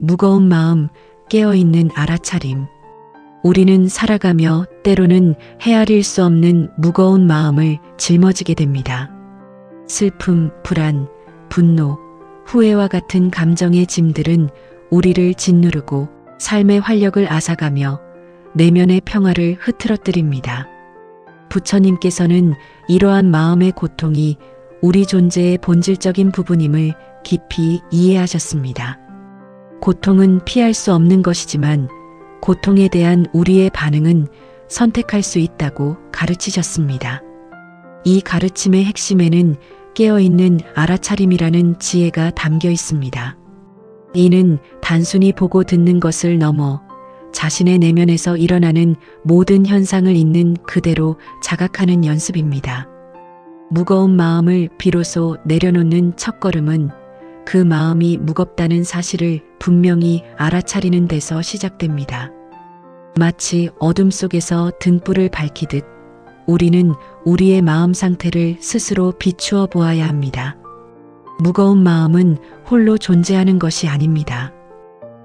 무거운 마음, 깨어있는 알아차림. 우리는 살아가며 때로는 헤아릴 수 없는 무거운 마음을 짊어지게 됩니다. 슬픔, 불안, 분노, 후회와 같은 감정의 짐들은 우리를 짓누르고 삶의 활력을 앗아가며 내면의 평화를 흐트러뜨립니다. 부처님께서는 이러한 마음의 고통이 우리 존재의 본질적인 부분임을 깊이 이해하셨습니다. 고통은 피할 수 없는 것이지만 고통에 대한 우리의 반응은 선택할 수 있다고 가르치셨습니다. 이 가르침의 핵심에는 깨어있는 알아차림이라는 지혜가 담겨 있습니다. 이는 단순히 보고 듣는 것을 넘어 자신의 내면에서 일어나는 모든 현상을 있는 그대로 자각하는 연습입니다. 무거운 마음을 비로소 내려놓는 첫걸음은 그 마음이 무겁다는 사실을 분명히 알아차리는 데서 시작됩니다. 마치 어둠 속에서 등불을 밝히듯 우리는 우리의 마음 상태를 스스로 비추어 보아야 합니다. 무거운 마음은 홀로 존재하는 것이 아닙니다.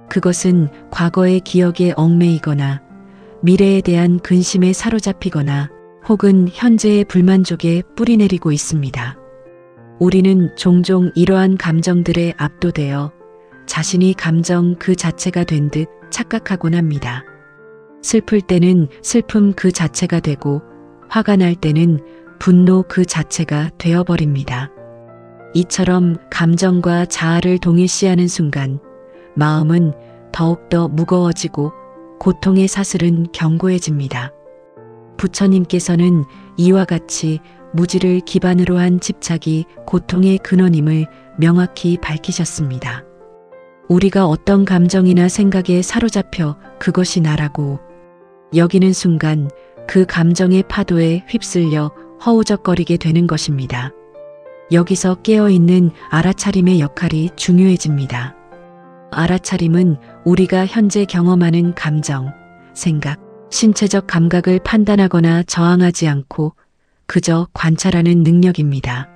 그것은 과거의 기억에 얽매이거나 미래에 대한 근심에 사로잡히거나 혹은 현재의 불만족에 뿌리내리고 있습니다. 우리는 종종 이러한 감정들에 압도되어 자신이 감정 그 자체가 된 듯 착각하곤 합니다. 슬플 때는 슬픔 그 자체가 되고 화가 날 때는 분노 그 자체가 되어버립니다. 이처럼 감정과 자아를 동일시하는 순간 마음은 더욱더 무거워지고 고통의 사슬은 견고해집니다. 부처님께서는 이와 같이 무지를 기반으로 한 집착이 고통의 근원임을 명확히 밝히셨습니다. 우리가 어떤 감정이나 생각에 사로잡혀 그것이 나라고 여기는 순간 그 감정의 파도에 휩쓸려 허우적거리게 되는 것입니다. 여기서 깨어있는 알아차림의 역할이 중요해집니다. 알아차림은 우리가 현재 경험하는 감정, 생각, 신체적 감각을 판단하거나 저항하지 않고 그저 관찰하는 능력입니다.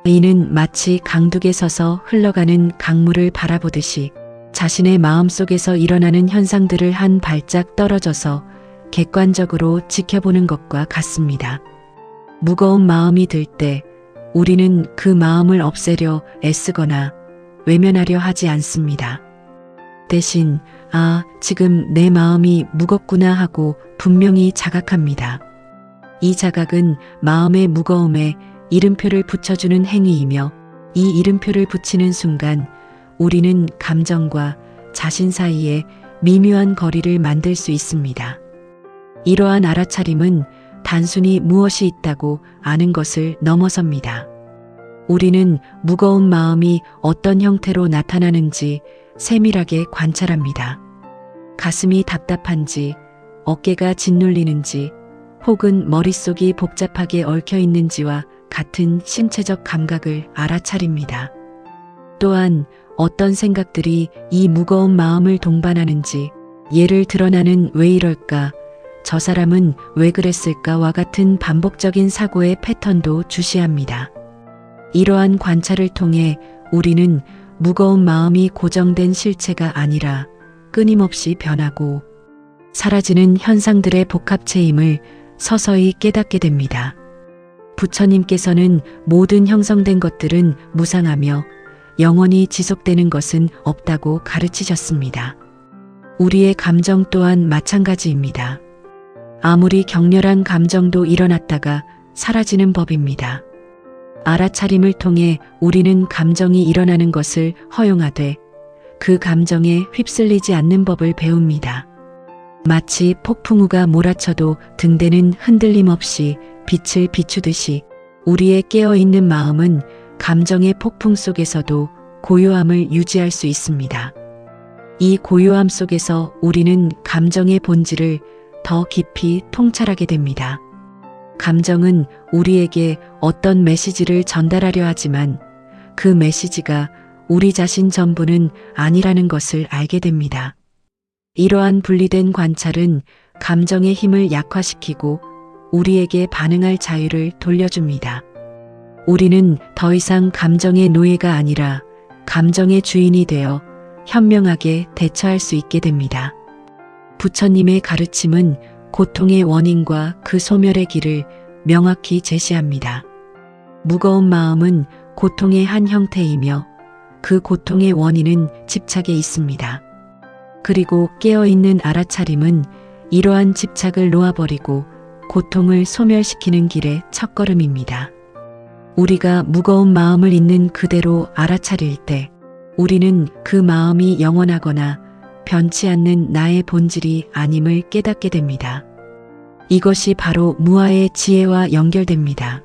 이는 마치 강둑에 서서 흘러가는 강물을 바라보듯이 자신의 마음속에서 일어나는 현상들을 한 발짝 떨어져서 객관적으로 지켜보는 것과 같습니다. 무거운 마음이 들 때 우리는 그 마음을 없애려 애쓰거나 외면하려 하지 않습니다. 대신 지금 내 마음이 무겁구나 하고 분명히 자각합니다. 이 자각은 마음의 무거움에 이름표를 붙여주는 행위이며 이 이름표를 붙이는 순간 우리는 감정과 자신 사이에 미묘한 거리를 만들 수 있습니다. 이러한 알아차림은 단순히 무엇이 있다고 아는 것을 넘어섭니다. 우리는 무거운 마음이 어떤 형태로 나타나는지 세밀하게 관찰합니다. 가슴이 답답한지, 어깨가 짓눌리는지, 혹은 머릿속이 복잡하게 얽혀 있는지와 같은 신체적 감각을 알아차립니다. 또한 어떤 생각들이 이 무거운 마음을 동반하는지, 예를 들어 나는 왜 이럴까, 저 사람은 왜 그랬을까와 같은 반복적인 사고의 패턴도 주시합니다. 이러한 관찰을 통해 우리는 무거운 마음이 고정된 실체가 아니라 끊임없이 변하고 사라지는 현상들의 복합체임을 서서히 깨닫게 됩니다. 부처님께서는 모든 형성된 것들은 무상하며 영원히 지속되는 것은 없다고 가르치셨습니다. 우리의 감정 또한 마찬가지입니다. 아무리 격렬한 감정도 일어났다가 사라지는 법입니다. 알아차림을 통해 우리는 감정이 일어나는 것을 허용하되 그 감정에 휩쓸리지 않는 법을 배웁니다. 마치 폭풍우가 몰아쳐도 등대는 흔들림 없이 빛을 비추듯이 우리의 깨어있는 마음은 감정의 폭풍 속에서도 고요함을 유지할 수 있습니다. 이 고요함 속에서 우리는 감정의 본질을 더 깊이 통찰하게 됩니다. 감정은 우리에게 어떤 메시지를 전달하려 하지만 그 메시지가 우리 자신 전부는 아니라는 것을 알게 됩니다. 이러한 분리된 관찰은 감정의 힘을 약화시키고 우리에게 반응할 자유를 돌려줍니다. 우리는 더 이상 감정의 노예가 아니라 감정의 주인이 되어 현명하게 대처할 수 있게 됩니다. 부처님의 가르침은 고통의 원인과 그 소멸의 길을 명확히 제시합니다. 무거운 마음은 고통의 한 형태이며 그 고통의 원인은 집착에 있습니다. 그리고 깨어있는 알아차림은 이러한 집착을 놓아버리고 고통을 소멸시키는 길의 첫걸음입니다. 우리가 무거운 마음을 있는 그대로 알아차릴 때 우리는 그 마음이 영원하거나 변치 않는 나의 본질이 아님을 깨닫게 됩니다. 이것이 바로 무아의 지혜와 연결됩니다.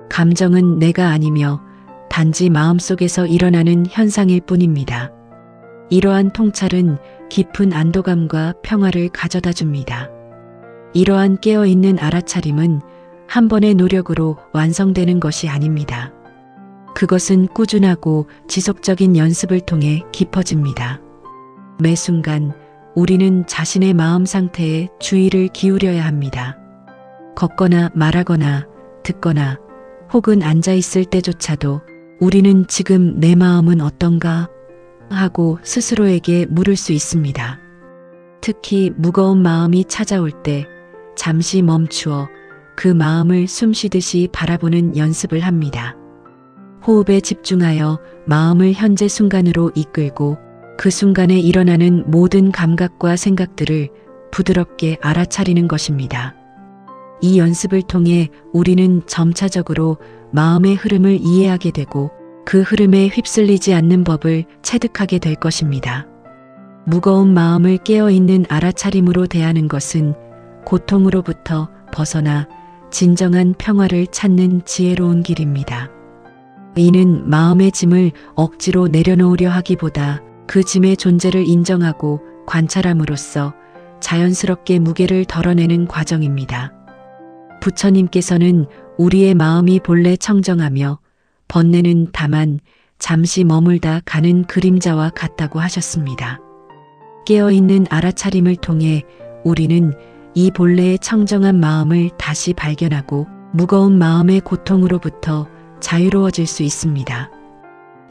감정은 내가 아니며 단지 마음속에서 일어나는 현상일 뿐입니다. 이러한 통찰은 깊은 안도감과 평화를 가져다 줍니다. 이러한 깨어있는 알아차림은 한 번의 노력으로 완성되는 것이 아닙니다. 그것은 꾸준하고 지속적인 연습을 통해 깊어집니다. 매 순간 우리는 자신의 마음 상태에 주의를 기울여야 합니다. 걷거나 말하거나 듣거나 혹은 앉아있을 때조차도 우리는 지금 내 마음은 어떤가 하고 스스로에게 물을 수 있습니다. 특히 무거운 마음이 찾아올 때 잠시 멈추어 그 마음을 숨쉬듯이 바라보는 연습을 합니다. 호흡에 집중하여 마음을 현재 순간으로 이끌고 그 순간에 일어나는 모든 감각과 생각들을 부드럽게 알아차리는 것입니다. 이 연습을 통해 우리는 점차적으로 마음의 흐름을 이해하게 되고 그 흐름에 휩쓸리지 않는 법을 체득하게 될 것입니다. 무거운 마음을 깨어있는 알아차림으로 대하는 것은 고통으로부터 벗어나 진정한 평화를 찾는 지혜로운 길입니다. 이는 마음의 짐을 억지로 내려놓으려 하기보다 그 짐의 존재를 인정하고 관찰함으로써 자연스럽게 무게를 덜어내는 과정입니다. 부처님께서는 우리의 마음이 본래 청정하며 번뇌는 다만 잠시 머물다 가는 그림자와 같다고 하셨습니다. 깨어있는 알아차림을 통해 우리는 이 본래의 청정한 마음을 다시 발견하고 무거운 마음의 고통으로부터 자유로워질 수 있습니다.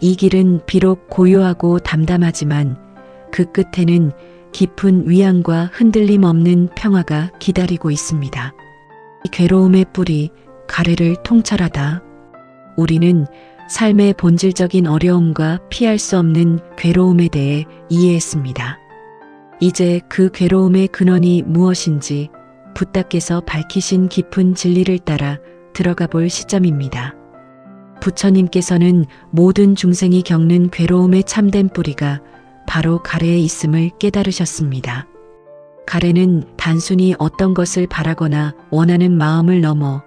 이 길은 비록 고요하고 담담하지만 그 끝에는 깊은 위안과 흔들림 없는 평화가 기다리고 있습니다. 이 괴로움의 뿌리, 가래를 통찰하다. 우리는 삶의 본질적인 어려움과 피할 수 없는 괴로움에 대해 이해했습니다. 이제 그 괴로움의 근원이 무엇인지 부따께서 밝히신 깊은 진리를 따라 들어가 볼 시점입니다. 부처님께서는 모든 중생이 겪는 괴로움의 참된 뿌리가 바로 가래에 있음을 깨달으셨습니다. 가래는 단순히 어떤 것을 바라거나 원하는 마음을 넘어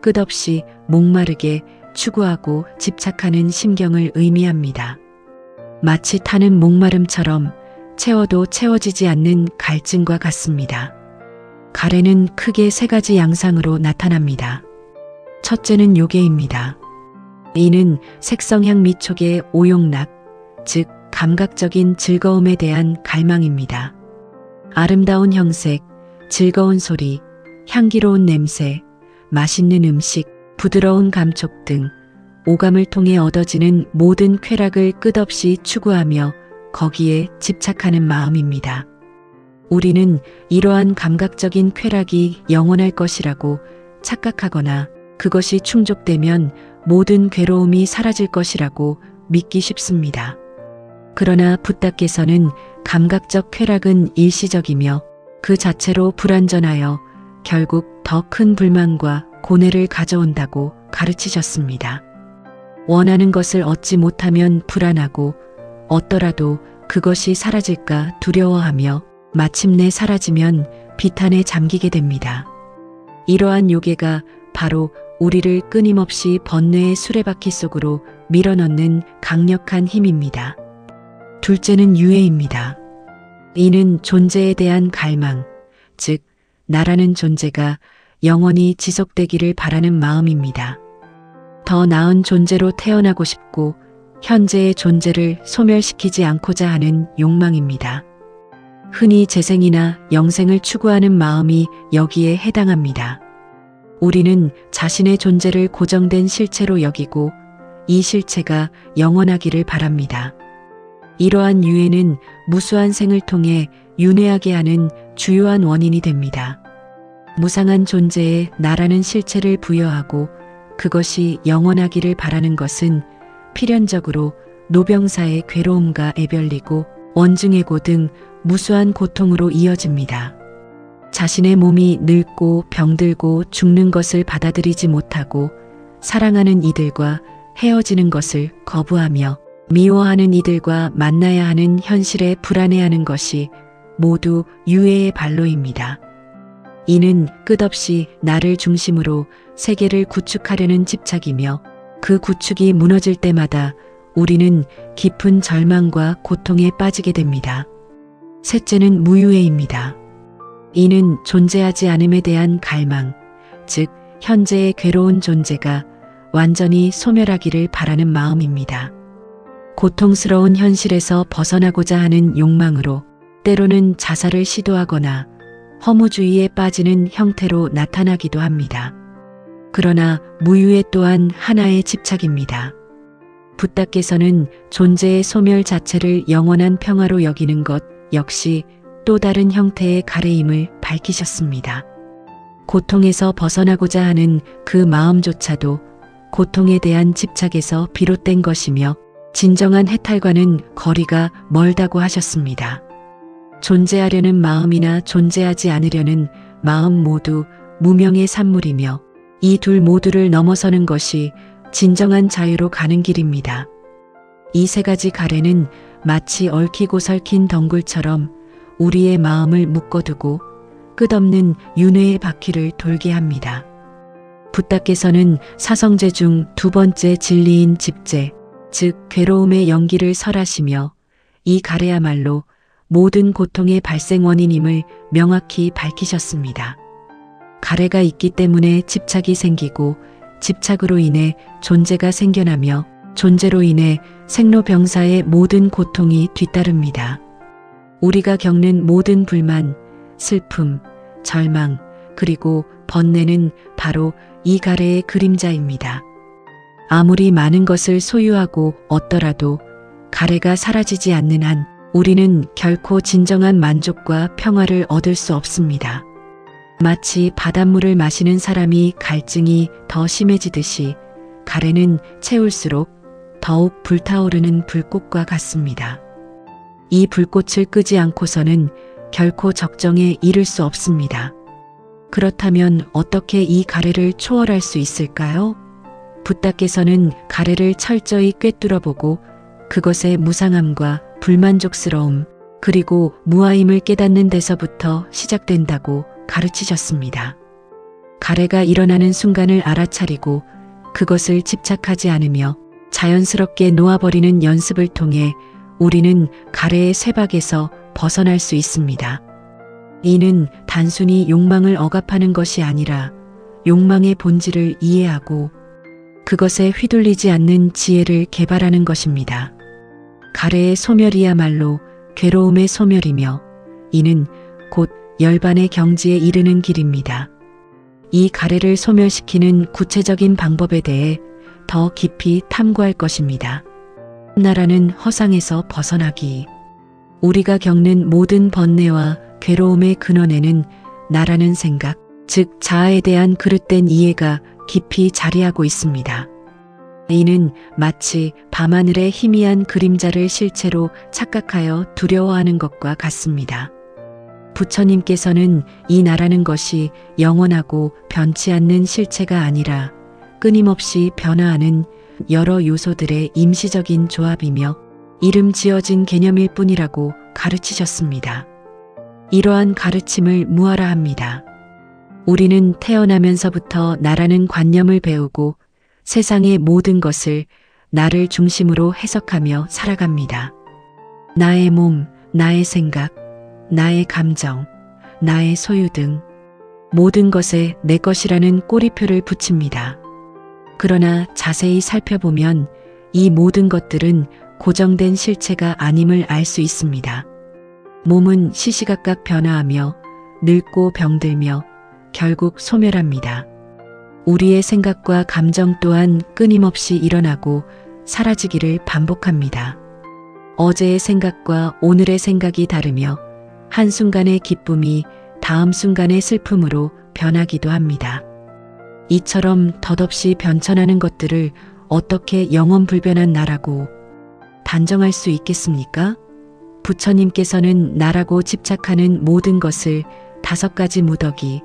끝없이 목마르게 추구하고 집착하는 심경을 의미합니다. 마치 타는 목마름처럼 채워도 채워지지 않는 갈증과 같습니다. 가래는 크게 세 가지 양상으로 나타납니다. 첫째는 요괴입니다. 이는 색성향 미촉의 오용락, 즉 감각적인 즐거움에 대한 갈망입니다. 아름다운 형색, 즐거운 소리, 향기로운 냄새, 맛있는 음식, 부드러운 감촉 등 오감을 통해 얻어지는 모든 쾌락을 끝없이 추구하며 거기에 집착하는 마음입니다. 우리는 이러한 감각적인 쾌락이 영원할 것이라고 착각하거나 그것이 충족되면 모든 괴로움이 사라질 것이라고 믿기 쉽습니다. 그러나 부따께서는 감각적 쾌락은 일시적이며 그 자체로 불완전하여 결국 더 큰 불만과 고뇌를 가져온다고 가르치셨습니다. 원하는 것을 얻지 못하면 불안하고 얻더라도 그것이 사라질까 두려워하며 마침내 사라지면 비탄에 잠기게 됩니다. 이러한 요괴가 바로 우리를 끊임없이 번뇌의 수레바퀴 속으로 밀어넣는 강력한 힘입니다. 둘째는 유해입니다. 이는 존재에 대한 갈망, 즉 나라는 존재가 영원히 지속되기를 바라는 마음입니다. 더 나은 존재로 태어나고 싶고 현재의 존재를 소멸시키지 않고자 하는 욕망입니다. 흔히 재생이나 영생을 추구하는 마음이 여기에 해당합니다. 우리는 자신의 존재를 고정된 실체로 여기고 이 실체가 영원하기를 바랍니다. 이러한 유해는 무수한 생을 통해 윤회하게 하는 주요한 원인이 됩니다. 무상한 존재에 나라는 실체를 부여하고 그것이 영원하기를 바라는 것은 필연적으로 노병사의 괴로움과 애별리고 원증해고 등 무수한 고통으로 이어집니다. 자신의 몸이 늙고 병들고 죽는 것을 받아들이지 못하고 사랑하는 이들과 헤어지는 것을 거부하며 미워하는 이들과 만나야 하는 현실에 불안해하는 것이 모두 유해의 발로입니다. 이는 끝없이 나를 중심으로 세계를 구축하려는 집착이며 그 구축이 무너질 때마다 우리는 깊은 절망과 고통에 빠지게 됩니다. 셋째는 무유해입니다. 이는 존재하지 않음에 대한 갈망, 즉 현재의 괴로운 존재가 완전히 소멸하기를 바라는 마음입니다. 고통스러운 현실에서 벗어나고자 하는 욕망으로 때로는 자살을 시도하거나 허무주의에 빠지는 형태로 나타나기도 합니다. 그러나 무유해 또한 하나의 집착입니다. 붓다께서는 존재의 소멸 자체를 영원한 평화로 여기는 것 역시 또 다른 형태의 가래임을 밝히셨습니다. 고통에서 벗어나고자 하는 그 마음조차도 고통에 대한 집착에서 비롯된 것이며 진정한 해탈과는 거리가 멀다고 하셨습니다. 존재하려는 마음이나 존재하지 않으려는 마음 모두 무명의 산물이며 이 둘 모두를 넘어서는 것이 진정한 자유로 가는 길입니다. 이 세 가지 가래는 마치 얽히고 설킨 덩굴처럼 우리의 마음을 묶어두고 끝없는 윤회의 바퀴를 돌게 합니다. 붓다께서는 사성제 중 두 번째 진리인 집제, 즉 괴로움의 연기를 설하시며 이 가래야말로 모든 고통의 발생 원인임을 명확히 밝히셨습니다. 가래가 있기 때문에 집착이 생기고 집착으로 인해 존재가 생겨나며 존재로 인해 생로병사의 모든 고통이 뒤따릅니다. 우리가 겪는 모든 불만, 슬픔, 절망, 그리고 번뇌는 바로 이 가래의 그림자입니다. 아무리 많은 것을 소유하고 얻더라도 가래가 사라지지 않는 한 우리는 결코 진정한 만족과 평화를 얻을 수 없습니다. 마치 바닷물을 마시는 사람이 갈증이 더 심해지듯이 가래는 채울수록 더욱 불타오르는 불꽃과 같습니다. 이 불꽃을 끄지 않고서는 결코 적정에 이를 수 없습니다. 그렇다면 어떻게 이 가래를 초월할 수 있을까요? 붓다께서는 가래를 철저히 꿰뚫어보고 그것의 무상함과 불만족스러움 그리고 무아임을 깨닫는 데서부터 시작된다고 가르치셨습니다. 가래가 일어나는 순간을 알아차리고 그것을 집착하지 않으며 자연스럽게 놓아버리는 연습을 통해 우리는 가래의 쇠박에서 벗어날 수 있습니다. 이는 단순히 욕망을 억압하는 것이 아니라 욕망의 본질을 이해하고 그것에 휘둘리지 않는 지혜를 개발하는 것입니다. 가래의 소멸이야말로 괴로움의 소멸이며 이는 곧 열반의 경지에 이르는 길입니다. 이 가래를 소멸시키는 구체적인 방법에 대해 더 깊이 탐구할 것입니다. 나라는 허상에서 벗어나기. 우리가 겪는 모든 번뇌와 괴로움의 근원에는 나라는 생각, 즉 자아에 대한 그릇된 이해가 깊이 자리하고 있습니다. 이는 마치 밤하늘의 희미한 그림자를 실체로 착각하여 두려워하는 것과 같습니다. 부처님께서는 이 나라는 것이 영원하고 변치 않는 실체가 아니라 끊임없이 변화하는 여러 요소들의 임시적인 조합이며 이름 지어진 개념일 뿐이라고 가르치셨습니다. 이러한 가르침을 무아라합니다. 우리는 태어나면서부터 나라는 관념을 배우고 세상의 모든 것을 나를 중심으로 해석하며 살아갑니다. 나의 몸, 나의 생각, 나의 감정, 나의 소유 등 모든 것에 내 것이라는 꼬리표를 붙입니다. 그러나 자세히 살펴보면 이 모든 것들은 고정된 실체가 아님을 알 수 있습니다. 몸은 시시각각 변화하며 늙고 병들며 결국 소멸합니다. 우리의 생각과 감정 또한 끊임없이 일어나고 사라지기를 반복합니다. 어제의 생각과 오늘의 생각이 다르며 한순간의 기쁨이 다음 순간의 슬픔으로 변하기도 합니다. 이처럼 덧없이 변천하는 것들을 어떻게 영원불변한 나라고 단정할 수 있겠습니까? 부처님께서는 나라고 집착하는 모든 것을 5가지 무더기,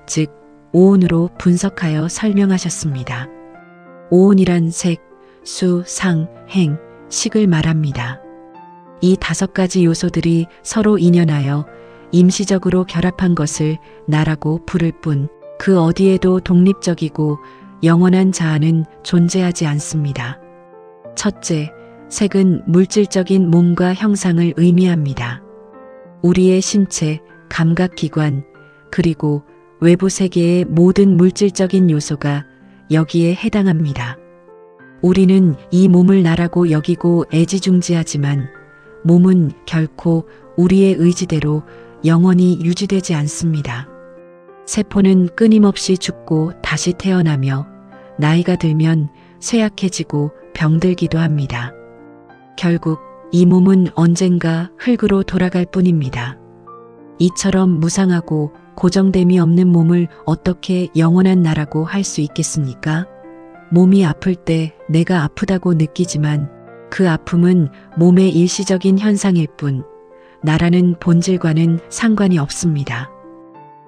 즉 오온으로 분석하여 설명하셨습니다. 오온이란 색, 수, 상, 행, 식을 말합니다. 이 5가지 요소들이 서로 인연하여 임시적으로 결합한 것을 나라고 부를 뿐 그 어디에도 독립적이고 영원한 자아는 존재하지 않습니다. 첫째, 색은 물질적인 몸과 형상을 의미합니다. 우리의 신체, 감각기관, 그리고 외부 세계의 모든 물질적인 요소가 여기에 해당합니다. 우리는 이 몸을 나라고 여기고 애지중지하지만 몸은 결코 우리의 의지대로 영원히 유지되지 않습니다. 세포는 끊임없이 죽고 다시 태어나며 나이가 들면 쇠약해지고 병들기도 합니다. 결국 이 몸은 언젠가 흙으로 돌아갈 뿐입니다. 이처럼 무상하고 고정됨이 없는 몸을 어떻게 영원한 나라고 할 수 있겠습니까? 몸이 아플 때 내가 아프다고 느끼지만 그 아픔은 몸의 일시적인 현상일 뿐 나라는 본질과는 상관이 없습니다.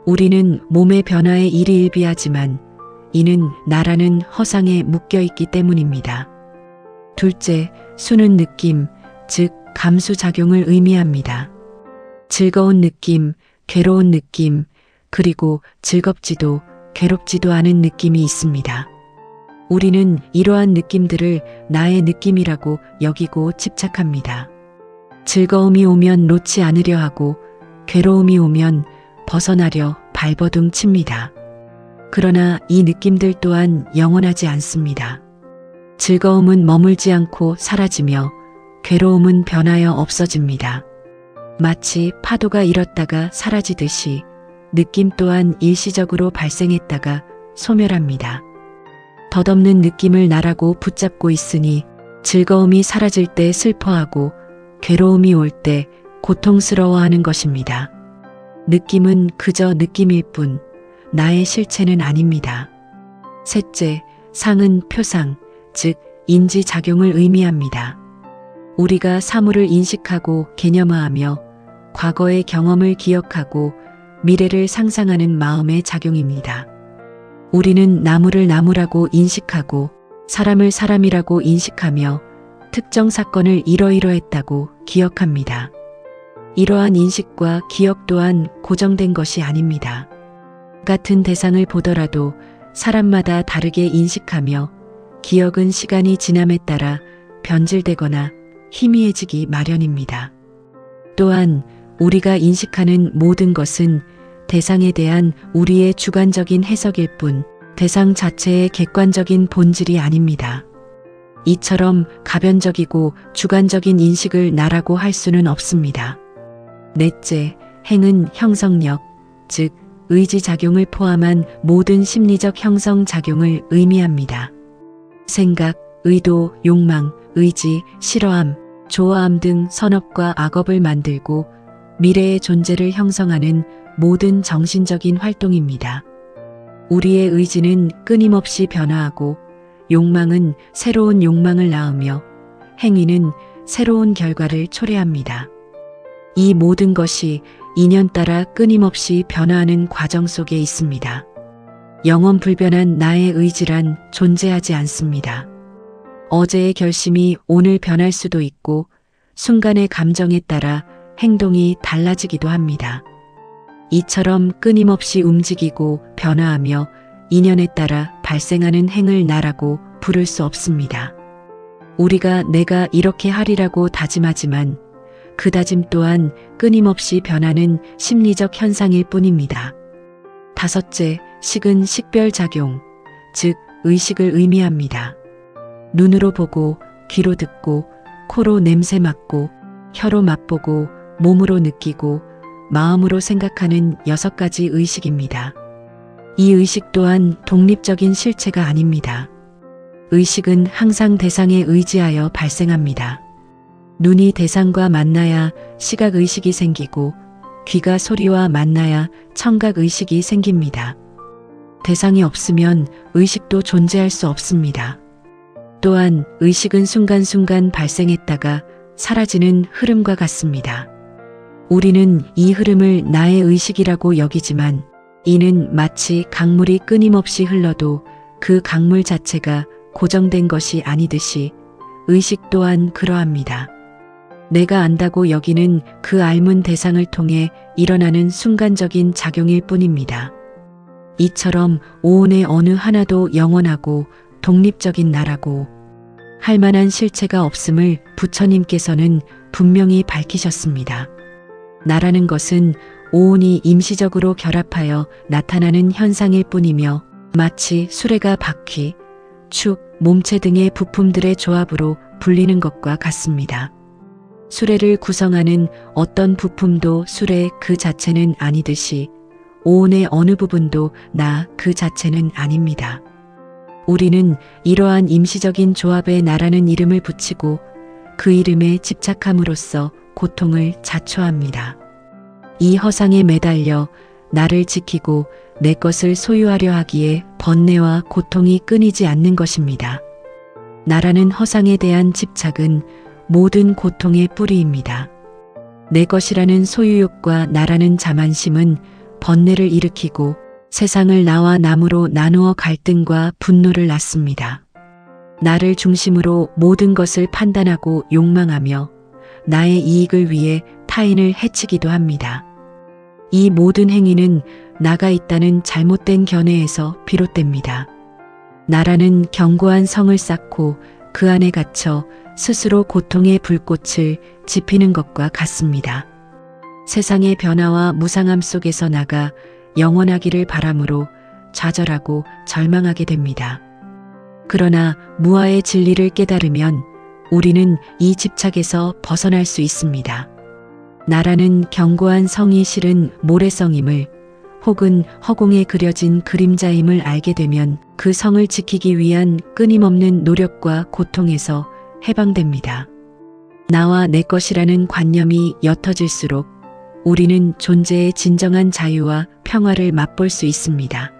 우리는 몸의 변화에 일희일비하지만 이는 나라는 허상에 묶여있기 때문입니다. 둘째, 수는 느낌, 즉 감수작용을 의미합니다. 즐거운 느낌, 괴로운 느낌, 그리고 즐겁지도 괴롭지도 않은 느낌이 있습니다. 우리는 이러한 느낌들을 나의 느낌이라고 여기고 집착합니다. 즐거움이 오면 놓지 않으려 하고 괴로움이 오면 벗어나려 발버둥 칩니다. 그러나 이 느낌들 또한 영원하지 않습니다. 즐거움은 머물지 않고 사라지며 괴로움은 변하여 없어집니다. 마치 파도가 일었다가 사라지듯이 느낌 또한 일시적으로 발생했다가 소멸합니다. 덧없는 느낌을 나라고 붙잡고 있으니 즐거움이 사라질 때 슬퍼하고 괴로움이 올 때 고통스러워하는 것입니다. 느낌은 그저 느낌일 뿐 나의 실체는 아닙니다. 셋째, 상은 표상, 즉 인지작용을 의미합니다. 우리가 사물을 인식하고 개념화하며 과거의 경험을 기억하고 미래를 상상하는 마음의 작용입니다. 우리는 나무를 나무라고 인식하고 사람을 사람이라고 인식하며 특정 사건을 이러이러했다고 기억합니다. 이러한 인식과 기억 또한 고정된 것이 아닙니다. 같은 대상을 보더라도 사람마다 다르게 인식하며 기억은 시간이 지남에 따라 변질되거나 희미해지기 마련입니다. 또한 우리가 인식하는 모든 것은 대상에 대한 우리의 주관적인 해석일 뿐 대상 자체의 객관적인 본질이 아닙니다. 이처럼 가변적이고 주관적인 인식을 나라고 할 수는 없습니다. 넷째, 행은 형성력, 즉 의지작용을 포함한 모든 심리적 형성작용을 의미합니다. 생각, 의도, 욕망, 의지, 싫어함, 좋아함 등 선업과 악업을 만들고 미래의 존재를 형성하는 모든 정신적인 활동입니다. 우리의 의지는 끊임없이 변화하고 욕망은 새로운 욕망을 낳으며 행위는 새로운 결과를 초래합니다. 이 모든 것이 인연 따라 끊임없이 변화하는 과정 속에 있습니다. 영원불변한 나의 의지란 존재하지 않습니다. 어제의 결심이 오늘 변할 수도 있고 순간의 감정에 따라 행동이 달라지기도 합니다. 이처럼 끊임없이 움직이고 변화하며 인연에 따라 발생하는 행을 나라고 부를 수 없습니다. 우리가 내가 이렇게 하리라고 다짐하지만 그 다짐 또한 끊임없이 변하는 심리적 현상일 뿐입니다. 다섯째, 식은 식별작용, 즉 의식을 의미합니다. 눈으로 보고, 귀로 듣고, 코로 냄새 맡고, 혀로 맛보고, 몸으로 느끼고, 마음으로 생각하는 6가지 의식입니다. 이 의식 또한 독립적인 실체가 아닙니다. 의식은 항상 대상에 의지하여 발생합니다. 눈이 대상과 만나야 시각의식이 생기고 귀가 소리와 만나야 청각의식이 생깁니다. 대상이 없으면 의식도 존재할 수 없습니다. 또한 의식은 순간순간 발생했다가 사라지는 흐름과 같습니다. 우리는 이 흐름을 나의 의식이라고 여기지만 이는 마치 강물이 끊임없이 흘러도 그 강물 자체가 고정된 것이 아니듯이 의식 또한 그러합니다. 내가 안다고 여기는 그 알문 대상을 통해 일어나는 순간적인 작용일 뿐입니다. 이처럼 오온의 어느 하나도 영원하고 독립적인 나라고 할 만한 실체가 없음을 부처님께서는 분명히 밝히셨습니다. 나라는 것은 오온이 임시적으로 결합하여 나타나는 현상일 뿐이며 마치 수레가 바퀴, 축, 몸체 등의 부품들의 조합으로 불리는 것과 같습니다. 수레를 구성하는 어떤 부품도 수레 그 자체는 아니듯이 오온의 어느 부분도 나 그 자체는 아닙니다. 우리는 이러한 임시적인 조합에 나라는 이름을 붙이고 그 이름에 집착함으로써 고통을 자초합니다. 이 허상에 매달려 나를 지키고 내 것을 소유하려 하기에 번뇌와 고통이 끊이지 않는 것입니다. 나라는 허상에 대한 집착은 모든 고통의 뿌리입니다. 내 것이라는 소유욕과 나라는 자만심은 번뇌를 일으키고 세상을 나와 남으로 나누어 갈등과 분노를 낳습니다. 나를 중심으로 모든 것을 판단하고 욕망하며 나의 이익을 위해 타인을 해치기도 합니다. 이 모든 행위는 나가 있다는 잘못된 견해에서 비롯됩니다. 나라는 견고한 성을 쌓고 그 안에 갇혀 스스로 고통의 불꽃을 지피는 것과 같습니다. 세상의 변화와 무상함 속에서 나가 영원하기를 바람으로 좌절하고 절망하게 됩니다. 그러나 무아의 진리를 깨달으면 우리는 이 집착에서 벗어날 수 있습니다. 나라는 견고한 성이 실은 모래성임을 혹은 허공에 그려진 그림자임을 알게 되면 그 성을 지키기 위한 끊임없는 노력과 고통에서 해방됩니다. 나와 내 것이라는 관념이 옅어질수록 우리는 존재의 진정한 자유와 평화를 맛볼 수 있습니다.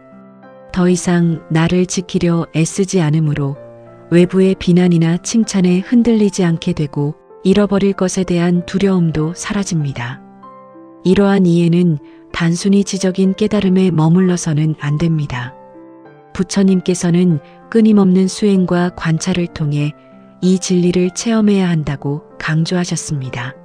더 이상 나를 지키려 애쓰지 않으므로 외부의 비난이나 칭찬에 흔들리지 않게 되고 잃어버릴 것에 대한 두려움도 사라집니다. 이러한 이해는 단순히 지적인 깨달음에 머물러서는 안 됩니다. 부처님께서는 끊임없는 수행과 관찰을 통해 이 진리를 체험해야 한다고 강조하셨습니다.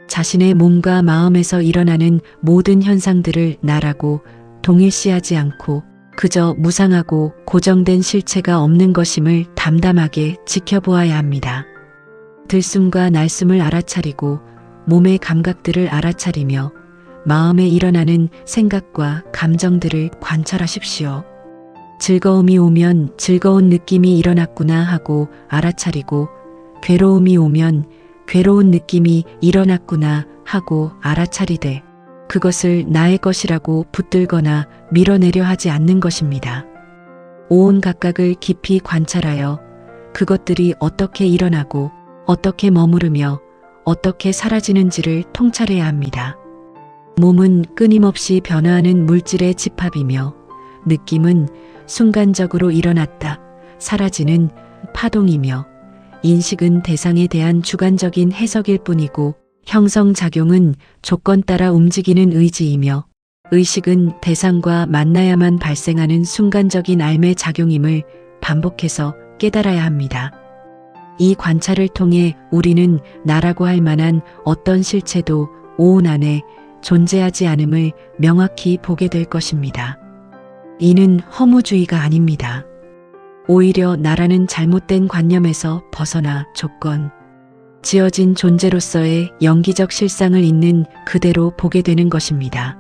자신의 몸과 마음에서 일어나는 모든 현상들을 나라고 동일시하지 않고 그저 무상하고 고정된 실체가 없는 것임을 담담하게 지켜보아야 합니다. 들숨과 날숨을 알아차리고 몸의 감각들을 알아차리며 마음에 일어나는 생각과 감정들을 관찰하십시오. 즐거움이 오면 즐거운 느낌이 일어났구나 하고 알아차리고 괴로움이 오면 괴로운 느낌이 일어났구나 하고 알아차리되 그것을 나의 것이라고 붙들거나 밀어내려 하지 않는 것입니다. 오온 각각을 깊이 관찰하여 그것들이 어떻게 일어나고 어떻게 머무르며 어떻게 사라지는지를 통찰해야 합니다. 몸은 끊임없이 변화하는 물질의 집합이며 느낌은 순간적으로 일어났다 사라지는 파동이며 인식은 대상에 대한 주관적인 해석일 뿐이고 형성작용은 조건 따라 움직이는 의지이며 의식은 대상과 만나야만 발생하는 순간적인 알매 작용임을 반복해서 깨달아야 합니다. 이 관찰을 통해 우리는 나라고 할 만한 어떤 실체도 오온 안에 존재하지 않음을 명확히 보게 될 것입니다. 이는 허무주의가 아닙니다. 오히려 나라는 잘못된 관념에서 벗어나 조건, 지어진 존재로서의 영기적 실상을 있는 그대로 보게 되는 것입니다.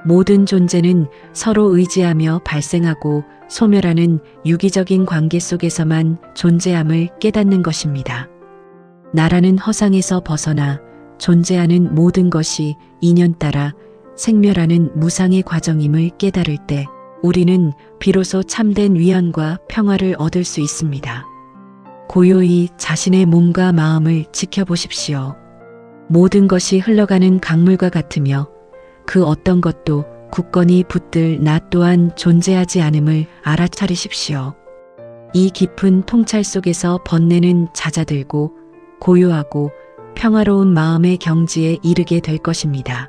모든 존재는 서로 의지하며 발생하고 소멸하는 유기적인 관계 속에서만 존재함을 깨닫는 것입니다. 나라는 허상에서 벗어나 존재하는 모든 것이 인연 따라 생멸하는 무상의 과정임을 깨달을 때 우리는 비로소 참된 위안과 평화를 얻을 수 있습니다. 고요히 자신의 몸과 마음을 지켜보십시오. 모든 것이 흘러가는 강물과 같으며 그 어떤 것도 굳건히 붙들 나 또한 존재하지 않음을 알아차리십시오. 이 깊은 통찰 속에서 번뇌는 잦아들고 고요하고 평화로운 마음의 경지에 이르게 될 것입니다.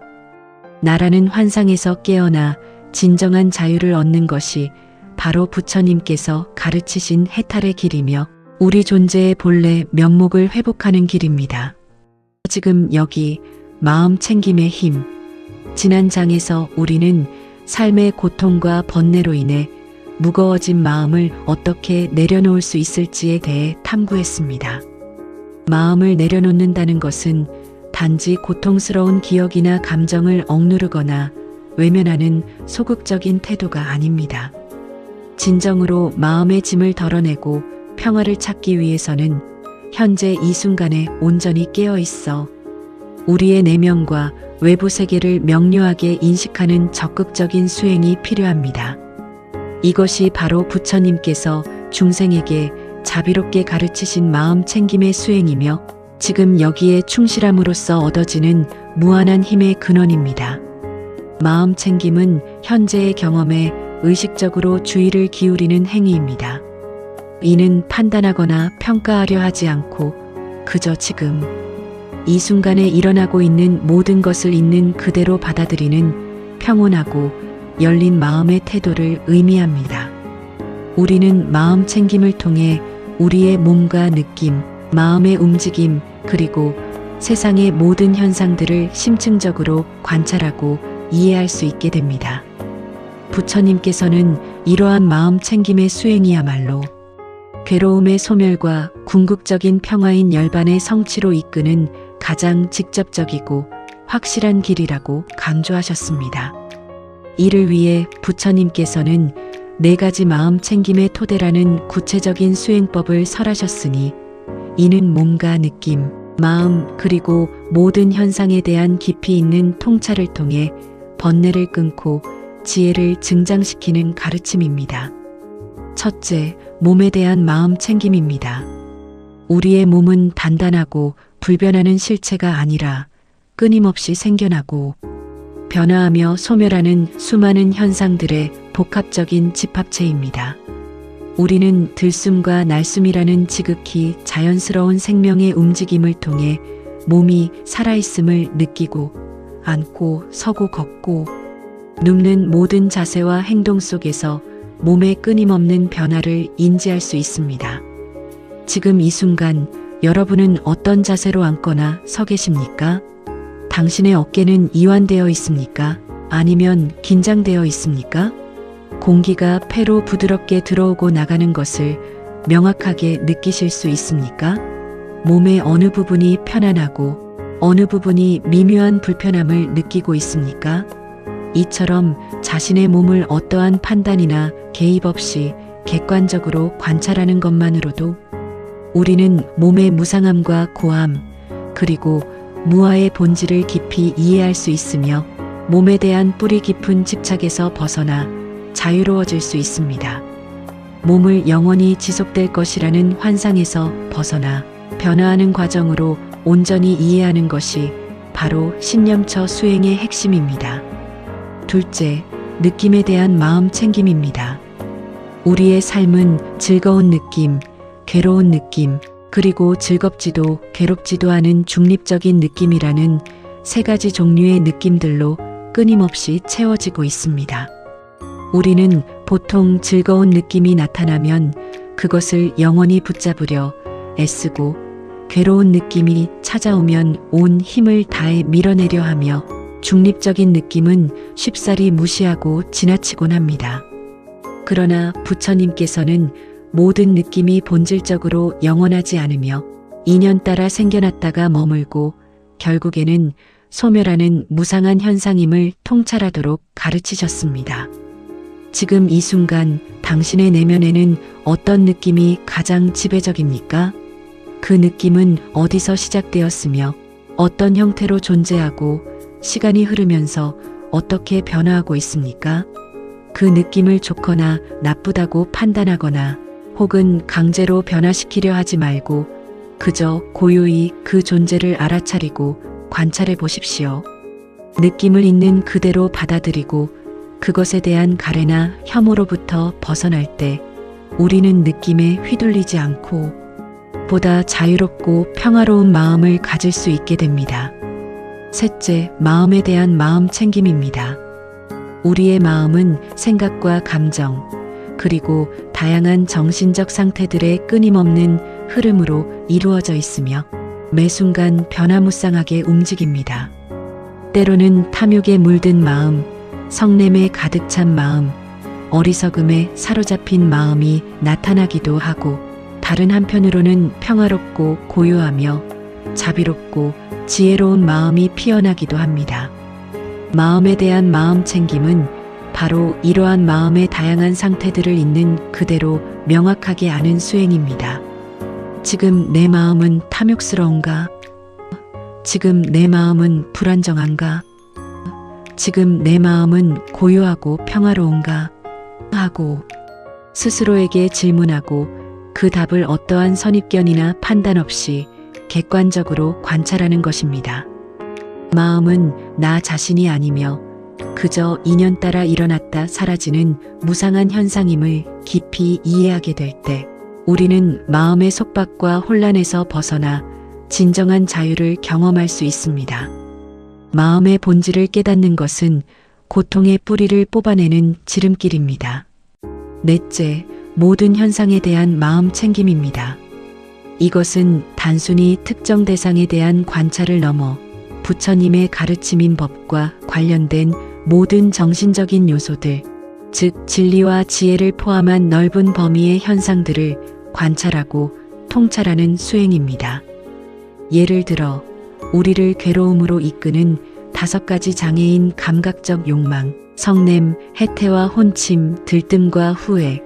나라는 환상에서 깨어나 진정한 자유를 얻는 것이 바로 부처님께서 가르치신 해탈의 길이며 우리 존재의 본래 면목을 회복하는 길입니다. 지금 여기 마음 챙김의 힘. 지난 장에서 우리는 삶의 고통과 번뇌로 인해 무거워진 마음을 어떻게 내려놓을 수 있을지에 대해 탐구했습니다. 마음을 내려놓는다는 것은 단지 고통스러운 기억이나 감정을 억누르거나 외면하는 소극적인 태도가 아닙니다. 진정으로 마음의 짐을 덜어내고 평화를 찾기 위해서는 현재 이 순간에 온전히 깨어 있어 우리의 내면과 외부 세계를 명료하게 인식하는 적극적인 수행이 필요합니다. 이것이 바로 부처님께서 중생에게 자비롭게 가르치신 마음 챙김의 수행이며 지금 여기에 충실함으로써 얻어지는 무한한 힘의 근원입니다. 마음 챙김은 현재의 경험에 의식적으로 주의를 기울이는 행위입니다. 이는 판단하거나 평가하려 하지 않고 그저 지금 이 순간에 일어나고 있는 모든 것을 있는 그대로 받아들이는 평온하고 열린 마음의 태도를 의미합니다. 우리는 마음 챙김을 통해 우리의 몸과 느낌, 마음의 움직임, 그리고 세상의 모든 현상들을 심층적으로 관찰하고 이해할 수 있게 됩니다. 부처님께서는 이러한 마음 챙김의 수행이야말로 괴로움의 소멸과 궁극적인 평화인 열반의 성취로 이끄는 가장 직접적이고 확실한 길이라고 강조하셨습니다. 이를 위해 부처님께서는 4가지 마음 챙김의 토대라는 구체적인 수행법을 설하셨으니 이는 몸과 느낌, 마음 그리고 모든 현상에 대한 깊이 있는 통찰을 통해 번뇌를 끊고 지혜를 증장시키는 가르침입니다. 첫째, 몸에 대한 마음 챙김입니다. 우리의 몸은 단단하고 불변하는 실체가 아니라 끊임없이 생겨나고 변화하며 소멸하는 수많은 현상들의 복합적인 집합체입니다. 우리는 들숨과 날숨이라는 지극히 자연스러운 생명의 움직임을 통해 몸이 살아있음을 느끼고 앉고 서고 걷고 눕는 모든 자세와 행동 속에서 몸의 끊임없는 변화를 인지할 수 있습니다. 지금 이 순간 여러분은 어떤 자세로 앉거나 서 계십니까? 당신의 어깨는 이완되어 있습니까? 아니면 긴장되어 있습니까? 공기가 폐로 부드럽게 들어오고 나가는 것을 명확하게 느끼실 수 있습니까? 몸의 어느 부분이 편안하고 어느 부분이 미묘한 불편함을 느끼고 있습니까? 이처럼 자신의 몸을 어떠한 판단이나 개입 없이 객관적으로 관찰하는 것만으로도 우리는 몸의 무상함과 고함, 그리고 무아의 본질을 깊이 이해할 수 있으며 몸에 대한 뿌리 깊은 집착에서 벗어나 자유로워질 수 있습니다. 몸을 영원히 지속될 것이라는 환상에서 벗어나 변화하는 과정으로 온전히 이해하는 것이 바로 신념처 수행의 핵심입니다. 둘째, 느낌에 대한 마음 챙김입니다. 우리의 삶은 즐거운 느낌, 괴로운 느낌, 그리고 즐겁지도 괴롭지도 않은 중립적인 느낌이라는 3가지 종류의 느낌들로 끊임없이 채워지고 있습니다. 우리는 보통 즐거운 느낌이 나타나면 그것을 영원히 붙잡으려 애쓰고 괴로운 느낌이 찾아오면 온 힘을 다해 밀어내려 하며 중립적인 느낌은 쉽사리 무시하고 지나치곤 합니다. 그러나 부처님께서는 모든 느낌이 본질적으로 영원하지 않으며 인연 따라 생겨났다가 머물고 결국에는 소멸하는 무상한 현상임을 통찰하도록 가르치셨습니다. 지금 이 순간 당신의 내면에는 어떤 느낌이 가장 지배적입니까? 그 느낌은 어디서 시작되었으며 어떤 형태로 존재하고 시간이 흐르면서 어떻게 변화하고 있습니까? 그 느낌을 좋거나 나쁘다고 판단하거나 혹은 강제로 변화시키려 하지 말고 그저 고요히 그 존재를 알아차리고 관찰해 보십시오. 느낌을 있는 그대로 받아들이고 그것에 대한 가래나 혐오로부터 벗어날 때 우리는 느낌에 휘둘리지 않고 보다 자유롭고 평화로운 마음을 가질 수 있게 됩니다. 셋째, 마음에 대한 마음 챙김입니다. 우리의 마음은 생각과 감정, 그리고 다양한 정신적 상태들의 끊임없는 흐름으로 이루어져 있으며 매 순간 변화무쌍하게 움직입니다. 때로는 탐욕에 물든 마음, 성냄에 가득 찬 마음, 어리석음에 사로잡힌 마음이 나타나기도 하고 다른 한편으로는 평화롭고 고요하며 자비롭고 지혜로운 마음이 피어나기도 합니다. 마음에 대한 마음 챙김은 바로 이러한 마음의 다양한 상태들을 있는 그대로 명확하게 아는 수행입니다. 지금 내 마음은 탐욕스러운가? 지금 내 마음은 불안정한가? 지금 내 마음은 고요하고 평화로운가? 하고 스스로에게 질문하고 그 답을 어떠한 선입견이나 판단 없이 객관적으로 관찰하는 것입니다. 마음은 나 자신이 아니며 그저 인연 따라 일어났다 사라지는 무상한 현상임을 깊이 이해하게 될 때 우리는 마음의 속박과 혼란에서 벗어나 진정한 자유를 경험할 수 있습니다. 마음의 본질을 깨닫는 것은 고통의 뿌리를 뽑아내는 지름길입니다. 넷째, 모든 현상에 대한 마음 챙김입니다. 이것은 단순히 특정 대상에 대한 관찰을 넘어 부처님의 가르침인 법과 관련된 모든 정신적인 요소들, 즉 진리와 지혜를 포함한 넓은 범위의 현상들을 관찰하고 통찰하는 수행입니다. 예를 들어 우리를 괴로움으로 이끄는 5가지 장애인 감각적 욕망, 성냄, 해태와 혼침, 들뜸과 후회,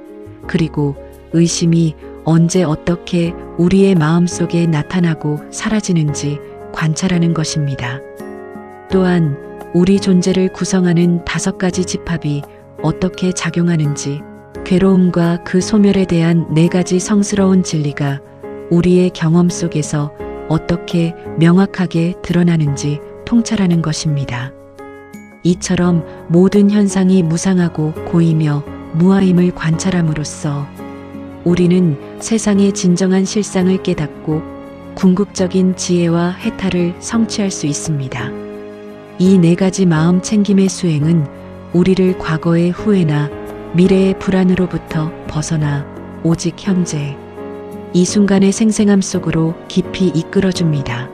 그리고 의심이 언제 어떻게 우리의 마음속에 나타나고 사라지는지 관찰하는 것입니다. 또한 우리 존재를 구성하는 5가지 집합이 어떻게 작용하는지, 괴로움과 그 소멸에 대한 4가지 성스러운 진리가 우리의 경험 속에서 어떻게 명확하게 드러나는지 통찰하는 것입니다. 이처럼 모든 현상이 무상하고 고이며 무아임을 관찰함으로써 우리는 세상의 진정한 실상을 깨닫고 궁극적인 지혜와 해탈을 성취할 수 있습니다. 이 4가지 마음 챙김의 수행은 우리를 과거의 후회나 미래의 불안으로부터 벗어나 오직 현재, 이 순간의 생생함 속으로 깊이 이끌어줍니다.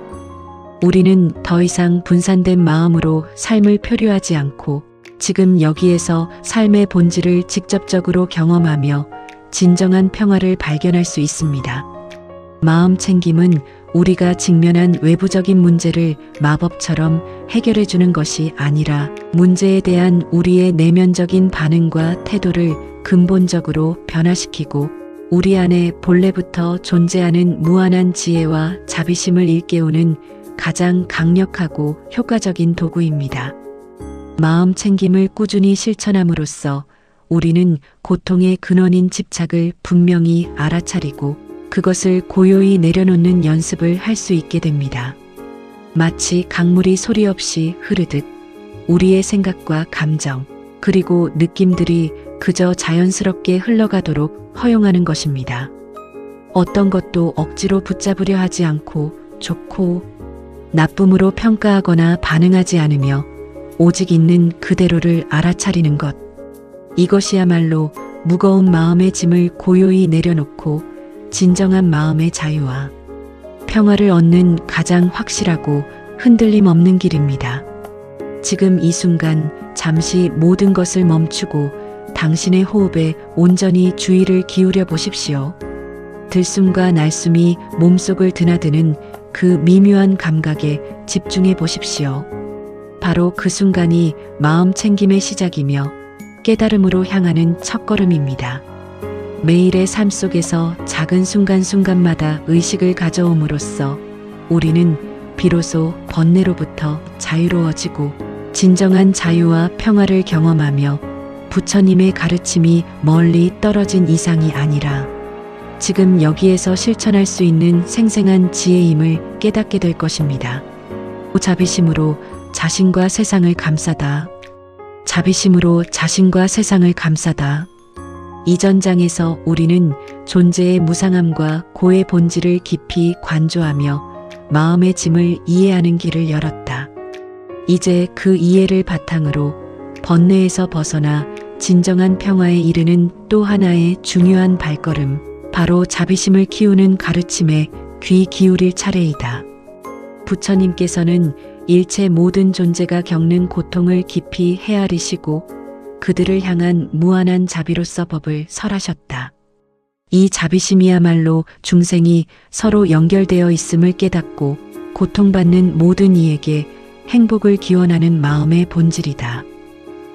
우리는 더 이상 분산된 마음으로 삶을 표류하지 않고 지금 여기에서 삶의 본질을 직접적으로 경험하며 진정한 평화를 발견할 수 있습니다. 마음 챙김은 우리가 직면한 외부적인 문제를 마법처럼 해결해 주는 것이 아니라 문제에 대한 우리의 내면적인 반응과 태도를 근본적으로 변화시키고 우리 안에 본래부터 존재하는 무한한 지혜와 자비심을 일깨우는 가장 강력하고 효과적인 도구입니다. 마음 챙김을 꾸준히 실천함으로써 우리는 고통의 근원인 집착을 분명히 알아차리고 그것을 고요히 내려놓는 연습을 할 수 있게 됩니다. 마치 강물이 소리 없이 흐르듯 우리의 생각과 감정, 그리고 느낌들이 그저 자연스럽게 흘러가도록 허용하는 것입니다. 어떤 것도 억지로 붙잡으려 하지 않고 좋고 나쁨으로 평가하거나 반응하지 않으며 오직 있는 그대로를 알아차리는 것. 이것이야말로 무거운 마음의 짐을 고요히 내려놓고 진정한 마음의 자유와 평화를 얻는 가장 확실하고 흔들림 없는 길입니다. 지금 이 순간 잠시 모든 것을 멈추고 당신의 호흡에 온전히 주의를 기울여 보십시오. 들숨과 날숨이 몸속을 드나드는 그 미묘한 감각에 집중해 보십시오. 바로 그 순간이 마음 챙김의 시작이며 깨달음으로 향하는 첫걸음입니다. 매일의 삶 속에서 작은 순간순간마다 의식을 가져옴으로써 우리는 비로소 번뇌로부터 자유로워지고 진정한 자유와 평화를 경험하며 부처님의 가르침이 멀리 떨어진 이상이 아니라 지금 여기에서 실천할 수 있는 생생한 지혜임을 깨닫게 될 것입니다. 자비심으로 자신과 세상을 감싸다. 자비심으로 자신과 세상을 감싸다. 이 전장에서 우리는 존재의 무상함과 고의 본질을 깊이 관조하며 마음의 짐을 이해하는 길을 열었다. 이제 그 이해를 바탕으로 번뇌에서 벗어나 진정한 평화에 이르는 또 하나의 중요한 발걸음, 바로 자비심을 키우는 가르침에 귀 기울일 차례이다. 부처님께서는 일체 모든 존재가 겪는 고통을 깊이 헤아리시고 그들을 향한 무한한 자비로서 법을 설하셨다. 이 자비심이야말로 중생이 서로 연결되어 있음을 깨닫고 고통받는 모든 이에게 행복을 기원하는 마음의 본질이다.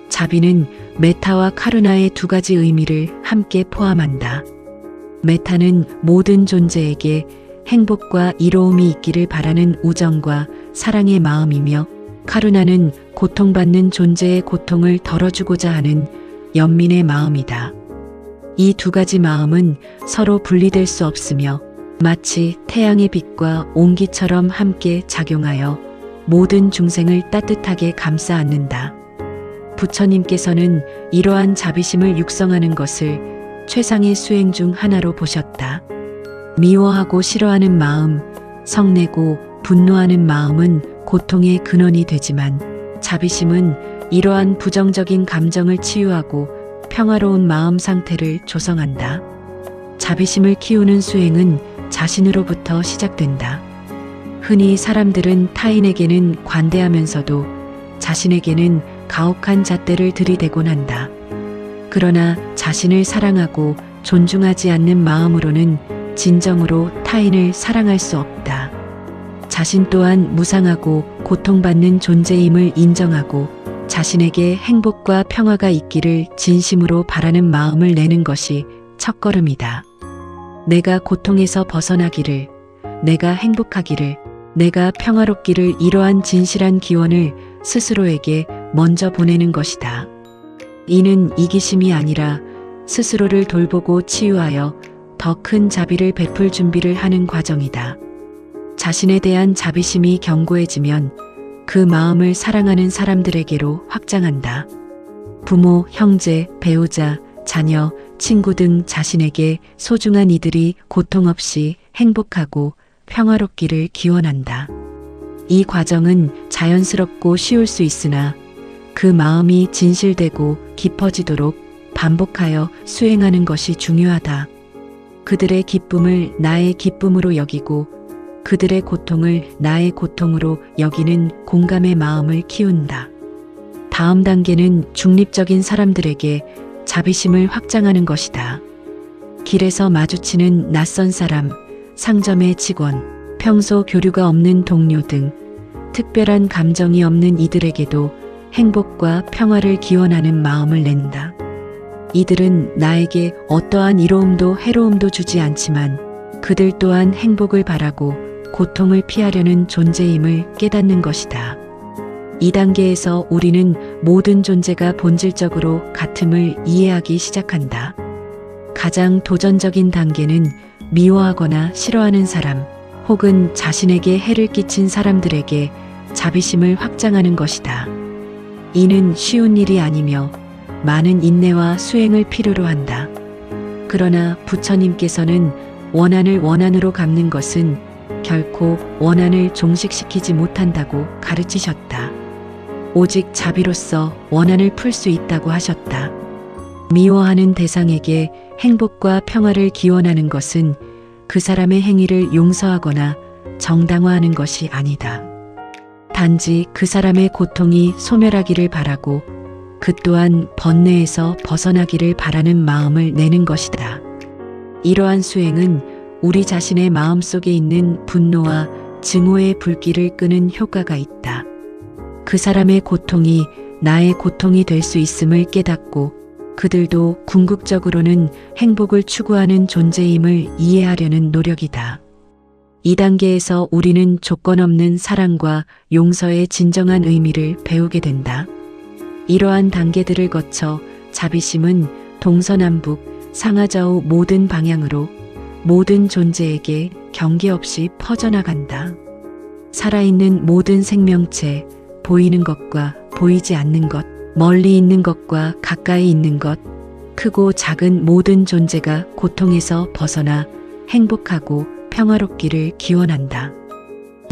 자비는 메타와 카루나의 두 가지 의미를 함께 포함한다. 메타는 모든 존재에게 행복과 이로움이 있기를 바라는 우정과 사랑의 마음이며, 카루나는 고통받는 존재의 고통을 덜어주고자 하는 연민의 마음이다. 이 두 가지 마음은 서로 분리될 수 없으며 마치 태양의 빛과 온기처럼 함께 작용하여 모든 중생을 따뜻하게 감싸 안는다. 부처님께서는 이러한 자비심을 육성하는 것을 최상의 수행 중 하나로 보셨다. 미워하고 싫어하는 마음, 성내고 분노하는 마음은 고통의 근원이 되지만 자비심은 이러한 부정적인 감정을 치유하고 평화로운 마음 상태를 조성한다. 자비심을 키우는 수행은 자신으로부터 시작된다. 흔히 사람들은 타인에게는 관대하면서도 자신에게는 가혹한 잣대를 들이대곤 한다. 그러나 자신을 사랑하고 존중하지 않는 마음으로는 진정으로 타인을 사랑할 수 없다. 자신 또한 무상하고 고통받는 존재임을 인정하고 자신에게 행복과 평화가 있기를 진심으로 바라는 마음을 내는 것이 첫걸음이다. 내가 고통에서 벗어나기를, 내가 행복하기를, 내가 평화롭기를, 이러한 진실한 기원을 스스로에게 먼저 보내는 것이다. 이는 이기심이 아니라 스스로를 돌보고 치유하여 더 큰 자비를 베풀 준비를 하는 과정이다. 자신에 대한 자비심이 견고해지면 그 마음을 사랑하는 사람들에게로 확장한다. 부모, 형제, 배우자, 자녀, 친구 등 자신에게 소중한 이들이 고통 없이 행복하고 평화롭기를 기원한다. 이 과정은 자연스럽고 쉬울 수 있으나 그 마음이 진실되고 깊어지도록 반복하여 수행하는 것이 중요하다. 그들의 기쁨을 나의 기쁨으로 여기고 그들의 고통을 나의 고통으로 여기는 공감의 마음을 키운다. 다음 단계는 중립적인 사람들에게 자비심을 확장하는 것이다. 길에서 마주치는 낯선 사람, 상점의 직원, 평소 교류가 없는 동료 등 특별한 감정이 없는 이들에게도 행복과 평화를 기원하는 마음을 낸다. 이들은 나에게 어떠한 이로움도 해로움도 주지 않지만 그들 또한 행복을 바라고 고통을 피하려는 존재임을 깨닫는 것이다. 이 단계에서 우리는 모든 존재가 본질적으로 같음을 이해하기 시작한다. 가장 도전적인 단계는 미워하거나 싫어하는 사람, 혹은 자신에게 해를 끼친 사람들에게 자비심을 확장하는 것이다. 이는 쉬운 일이 아니며 많은 인내와 수행을 필요로 한다. 그러나 부처님께서는 원한을 원한으로 갚는 것은 결코 원한을 종식시키지 못한다고 가르치셨다. 오직 자비로서 원한을 풀 수 있다고 하셨다. 미워하는 대상에게 행복과 평화를 기원하는 것은 그 사람의 행위를 용서하거나 정당화하는 것이 아니다. 단지 그 사람의 고통이 소멸하기를 바라고 그 또한 번뇌에서 벗어나기를 바라는 마음을 내는 것이다. 이러한 수행은 우리 자신의 마음속에 있는 분노와 증오의 불길을 끄는 효과가 있다. 그 사람의 고통이 나의 고통이 될 수 있음을 깨닫고 그들도 궁극적으로는 행복을 추구하는 존재임을 이해하려는 노력이다. 이 단계에서 우리는 조건 없는 사랑과 용서의 진정한 의미를 배우게 된다. 이러한 단계들을 거쳐 자비심은 동서남북, 상하좌우 모든 방향으로 모든 존재에게 경계 없이 퍼져나간다. 살아있는 모든 생명체, 보이는 것과 보이지 않는 것, 멀리 있는 것과 가까이 있는 것, 크고 작은 모든 존재가 고통에서 벗어나 행복하고 평화롭기를 기원한다.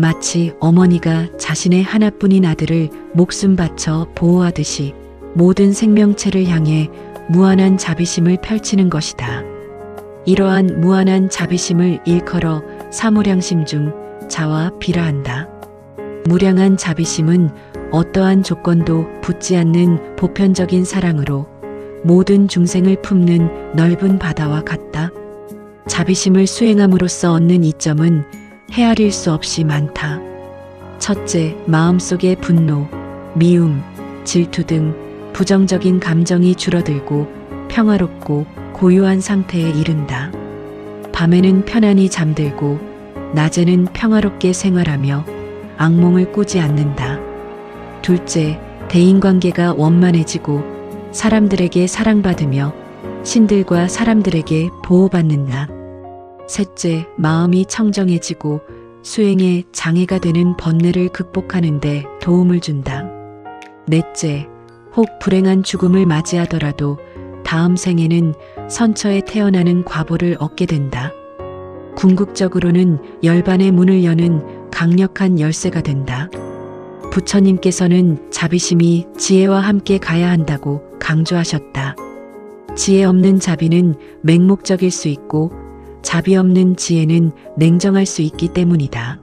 마치 어머니가 자신의 하나뿐인 아들을 목숨 바쳐 보호하듯이 모든 생명체를 향해 무한한 자비심을 펼치는 것이다. 이러한 무한한 자비심을 일컬어 사무량심 중 자와 비라한다. 무량한 자비심은 어떠한 조건도 붙지 않는 보편적인 사랑으로 모든 중생을 품는 넓은 바다와 같다. 자비심을 수행함으로써 얻는 이점은 헤아릴 수 없이 많다. 첫째, 마음속의 분노, 미움, 질투 등 부정적인 감정이 줄어들고 평화롭고 고요한 상태에 이른다. 밤에는 편안히 잠들고 낮에는 평화롭게 생활하며 악몽을 꾸지 않는다. 둘째, 대인관계가 원만해지고 사람들에게 사랑받으며 신들과 사람들에게 보호받는다. 셋째, 마음이 청정해지고 수행에 장애가 되는 번뇌를 극복하는 데 도움을 준다. 넷째, 혹 불행한 죽음을 맞이하더라도 다음 생에는 선처에 태어나는 과보를 얻게 된다. 궁극적으로는 열반의 문을 여는 강력한 열쇠가 된다. 부처님께서는 자비심이 지혜와 함께 가야 한다고 강조하셨다. 지혜 없는 자비는 맹목적일 수 있고 자비 없는 지혜는 냉정할 수 있기 때문이다.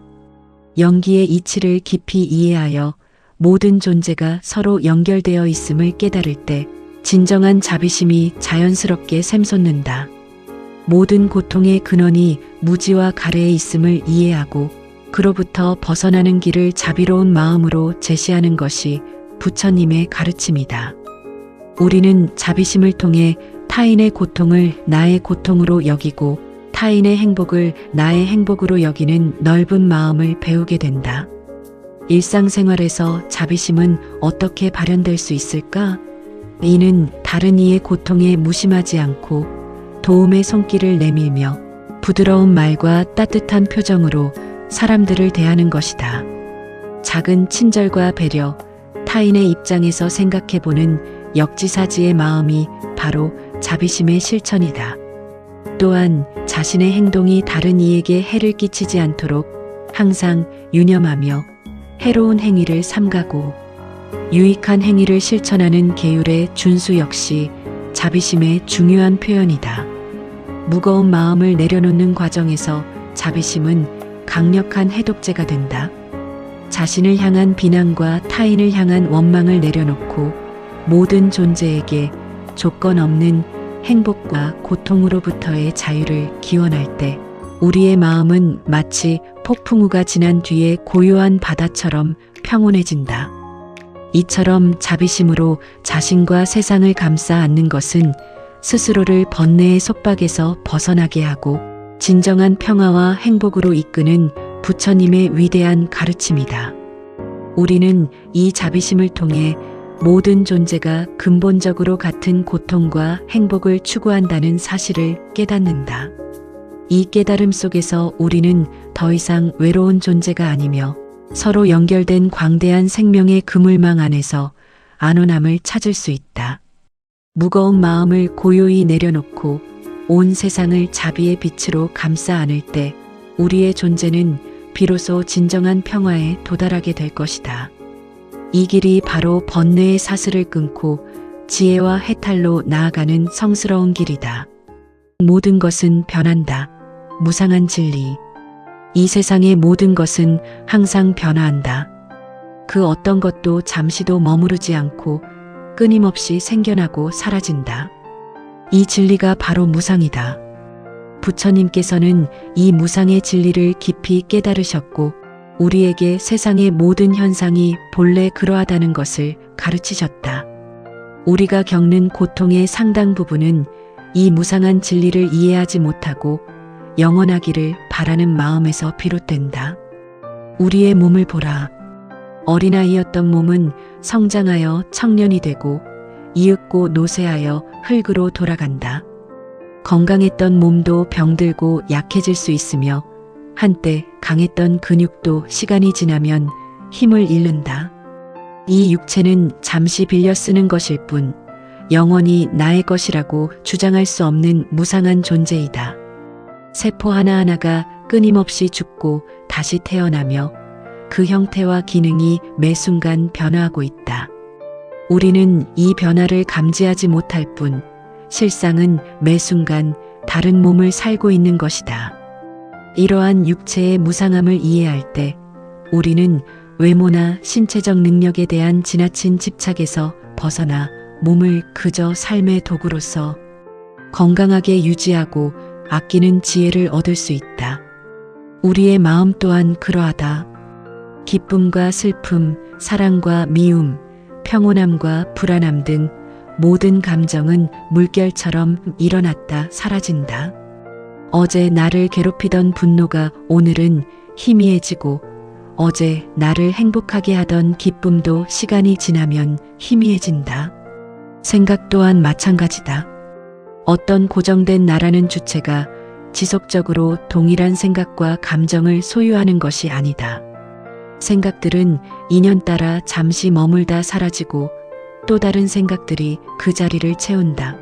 연기의 이치를 깊이 이해하여 모든 존재가 서로 연결되어 있음을 깨달을 때 진정한 자비심이 자연스럽게 샘솟는다. 모든 고통의 근원이 무지와 가래에 있음을 이해하고 그로부터 벗어나는 길을 자비로운 마음으로 제시하는 것이 부처님의 가르침이다. 우리는 자비심을 통해 타인의 고통을 나의 고통으로 여기고 타인의 행복을 나의 행복으로 여기는 넓은 마음을 배우게 된다. 일상생활에서 자비심은 어떻게 발현될 수 있을까? 이는 다른 이의 고통에 무심하지 않고 도움의 손길을 내밀며 부드러운 말과 따뜻한 표정으로 사람들을 대하는 것이다. 작은 친절과 배려, 타인의 입장에서 생각해보는 역지사지의 마음이 바로 자비심의 실천이다. 또한 자신의 행동이 다른 이에게 해를 끼치지 않도록 항상 유념하며 해로운 행위를 삼가고 유익한 행위를 실천하는 계율의 준수 역시 자비심의 중요한 표현이다. 무거운 마음을 내려놓는 과정에서 자비심은 강력한 해독제가 된다. 자신을 향한 비난과 타인을 향한 원망을 내려놓고 모든 존재에게 조건 없는 행복과 고통으로부터의 자유를 기원할 때 우리의 마음은 마치 폭풍우가 지난 뒤에 고요한 바다처럼 평온해진다. 이처럼 자비심으로 자신과 세상을 감싸 안는 것은 스스로를 번뇌의 속박에서 벗어나게 하고 진정한 평화와 행복으로 이끄는 부처님의 위대한 가르침이다. 우리는 이 자비심을 통해 모든 존재가 근본적으로 같은 고통과 행복을 추구한다는 사실을 깨닫는다. 이 깨달음 속에서 우리는 더 이상 외로운 존재가 아니며 서로 연결된 광대한 생명의 그물망 안에서 안온함을 찾을 수 있다. 무거운 마음을 고요히 내려놓고 온 세상을 자비의 빛으로 감싸 안을 때 우리의 존재는 비로소 진정한 평화에 도달하게 될 것이다. 이 길이 바로 번뇌의 사슬을 끊고 지혜와 해탈로 나아가는 성스러운 길이다. 모든 것은 변한다. 무상한 진리. 이 세상의 모든 것은 항상 변화한다. 그 어떤 것도 잠시도 머무르지 않고 끊임없이 생겨나고 사라진다. 이 진리가 바로 무상이다. 부처님께서는 이 무상의 진리를 깊이 깨달으셨고 우리에게 세상의 모든 현상이 본래 그러하다는 것을 가르치셨다. 우리가 겪는 고통의 상당 부분은 이 무상한 진리를 이해하지 못하고 영원하기를 바라는 마음에서 비롯된다. 우리의 몸을 보라. 어린아이였던 몸은 성장하여 청년이 되고 이윽고 노쇠하여 흙으로 돌아간다. 건강했던 몸도 병들고 약해질 수 있으며 한때 강했던 근육도 시간이 지나면 힘을 잃는다. 이 육체는 잠시 빌려 쓰는 것일 뿐 영원히 나의 것이라고 주장할 수 없는 무상한 존재이다. 세포 하나하나가 끊임없이 죽고 다시 태어나며 그 형태와 기능이 매 순간 변화하고 있다. 우리는 이 변화를 감지하지 못할 뿐 실상은 매 순간 다른 몸을 살고 있는 것이다. 이러한 육체의 무상함을 이해할 때 우리는 외모나 신체적 능력에 대한 지나친 집착에서 벗어나 몸을 그저 삶의 도구로서 건강하게 유지하고 아끼는 지혜를 얻을 수 있다. 우리의 마음 또한 그러하다. 기쁨과 슬픔, 사랑과 미움, 평온함과 불안함 등 모든 감정은 물결처럼 일어났다 사라진다. 어제 나를 괴롭히던 분노가 오늘은 희미해지고 어제 나를 행복하게 하던 기쁨도 시간이 지나면 희미해진다. 생각 또한 마찬가지다. 어떤 고정된 나라는 주체가 지속적으로 동일한 생각과 감정을 소유하는 것이 아니다. 생각들은 인연 따라 잠시 머물다 사라지고 또 다른 생각들이 그 자리를 채운다.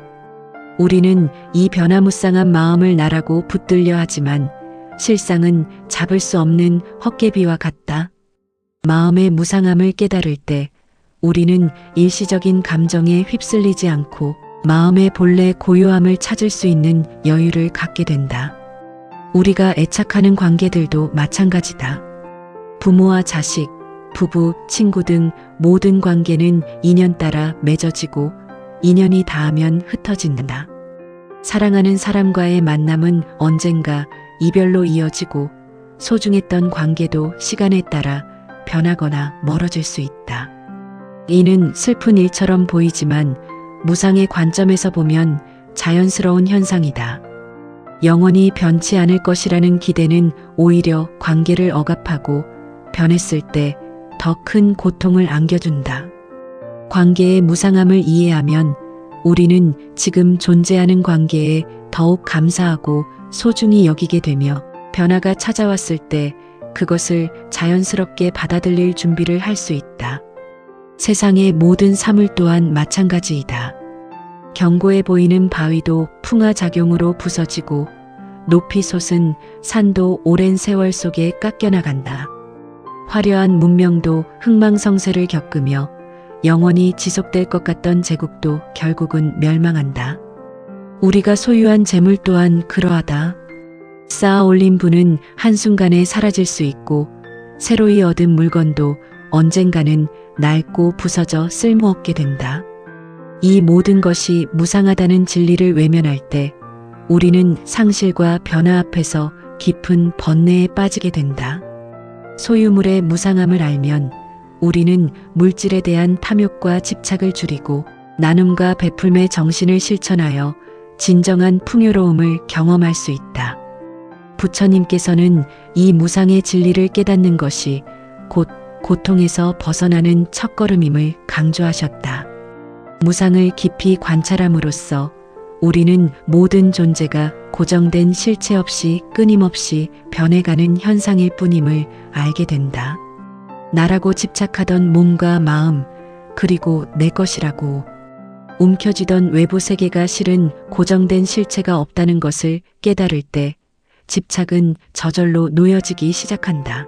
우리는 이 변화무쌍한 마음을 나라고 붙들려 하지만 실상은 잡을 수 없는 헛개비와 같다. 마음의 무상함을 깨달을 때 우리는 일시적인 감정에 휩쓸리지 않고 마음의 본래 고요함을 찾을 수 있는 여유를 갖게 된다. 우리가 애착하는 관계들도 마찬가지다. 부모와 자식, 부부, 친구 등 모든 관계는 인연 따라 맺어지고 인연이 닿으면 흩어진다. 사랑하는 사람과의 만남은 언젠가 이별로 이어지고 소중했던 관계도 시간에 따라 변하거나 멀어질 수 있다. 이는 슬픈 일처럼 보이지만 무상의 관점에서 보면 자연스러운 현상이다. 영원히 변치 않을 것이라는 기대는 오히려 관계를 억압하고 변했을 때 더 큰 고통을 안겨준다. 관계의 무상함을 이해하면 우리는 지금 존재하는 관계에 더욱 감사하고 소중히 여기게 되며 변화가 찾아왔을 때 그것을 자연스럽게 받아들일 준비를 할 수 있다. 세상의 모든 사물 또한 마찬가지이다. 견고해 보이는 바위도 풍화작용으로 부서지고 높이 솟은 산도 오랜 세월 속에 깎여나간다. 화려한 문명도 흥망성쇠를 겪으며 영원히 지속될 것 같던 제국도 결국은 멸망한다. 우리가 소유한 재물 또한 그러하다. 쌓아 올린 부는 한순간에 사라질 수 있고 새로이 얻은 물건도 언젠가는 낡고 부서져 쓸모없게 된다. 이 모든 것이 무상하다는 진리를 외면할 때 우리는 상실과 변화 앞에서 깊은 번뇌에 빠지게 된다. 소유물의 무상함을 알면 우리는 물질에 대한 탐욕과 집착을 줄이고 나눔과 베풀매 정신을 실천하여 진정한 풍요로움을 경험할 수 있다. 부처님께서는 이 무상의 진리를 깨닫는 것이 곧 고통에서 벗어나는 첫걸음임을 강조하셨다. 무상을 깊이 관찰함으로써 우리는 모든 존재가 고정된 실체 없이 끊임없이 변해가는 현상일 뿐임을 알게 된다. 나라고 집착하던 몸과 마음, 그리고 내 것이라고 움켜쥐던 외부 세계가 실은 고정된 실체가 없다는 것을 깨달을 때 집착은 저절로 놓여지기 시작한다.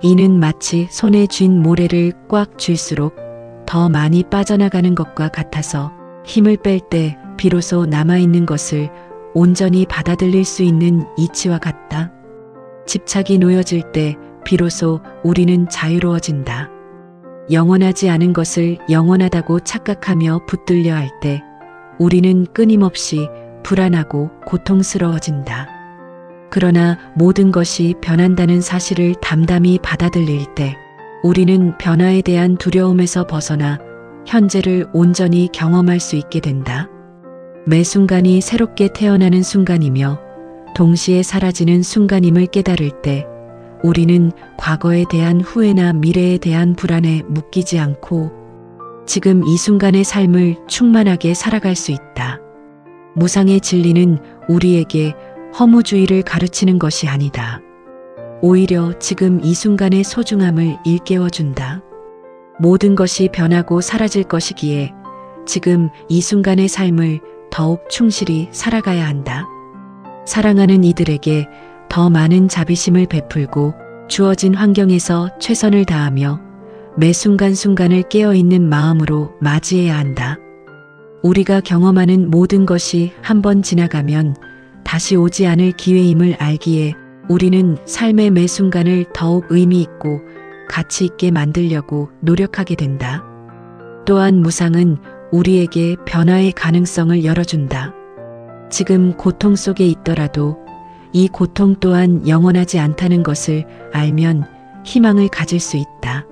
이는 마치 손에 쥔 모래를 꽉 쥘수록 더 많이 빠져나가는 것과 같아서 힘을 뺄 때 비로소 남아있는 것을 온전히 받아들일 수 있는 이치와 같다. 집착이 놓여질 때 비로소 우리는 자유로워진다. 영원하지 않은 것을 영원하다고 착각하며 붙들려 할 때 우리는 끊임없이 불안하고 고통스러워진다. 그러나 모든 것이 변한다는 사실을 담담히 받아들일 때 우리는 변화에 대한 두려움에서 벗어나 현재를 온전히 경험할 수 있게 된다. 매 순간이 새롭게 태어나는 순간이며 동시에 사라지는 순간임을 깨달을 때 우리는 과거에 대한 후회나 미래에 대한 불안에 묶이지 않고 지금 이 순간의 삶을 충만하게 살아갈 수 있다. 무상의 진리는 우리에게 허무주의를 가르치는 것이 아니다. 오히려 지금 이 순간의 소중함을 일깨워준다. 모든 것이 변하고 사라질 것이기에 지금 이 순간의 삶을 더욱 충실히 살아가야 한다. 사랑하는 이들에게 더 많은 자비심을 베풀고 주어진 환경에서 최선을 다하며 매 순간순간을 깨어있는 마음으로 맞이해야 한다. 우리가 경험하는 모든 것이 한번 지나가면 다시 오지 않을 기회임을 알기에 우리는 삶의 매 순간을 더욱 의미 있고 가치 있게 만들려고 노력하게 된다. 또한 무상은 우리에게 변화의 가능성을 열어준다. 지금 고통 속에 있더라도 이 고통 또한 영원하지 않다는 것을 알면 희망을 가질 수 있다.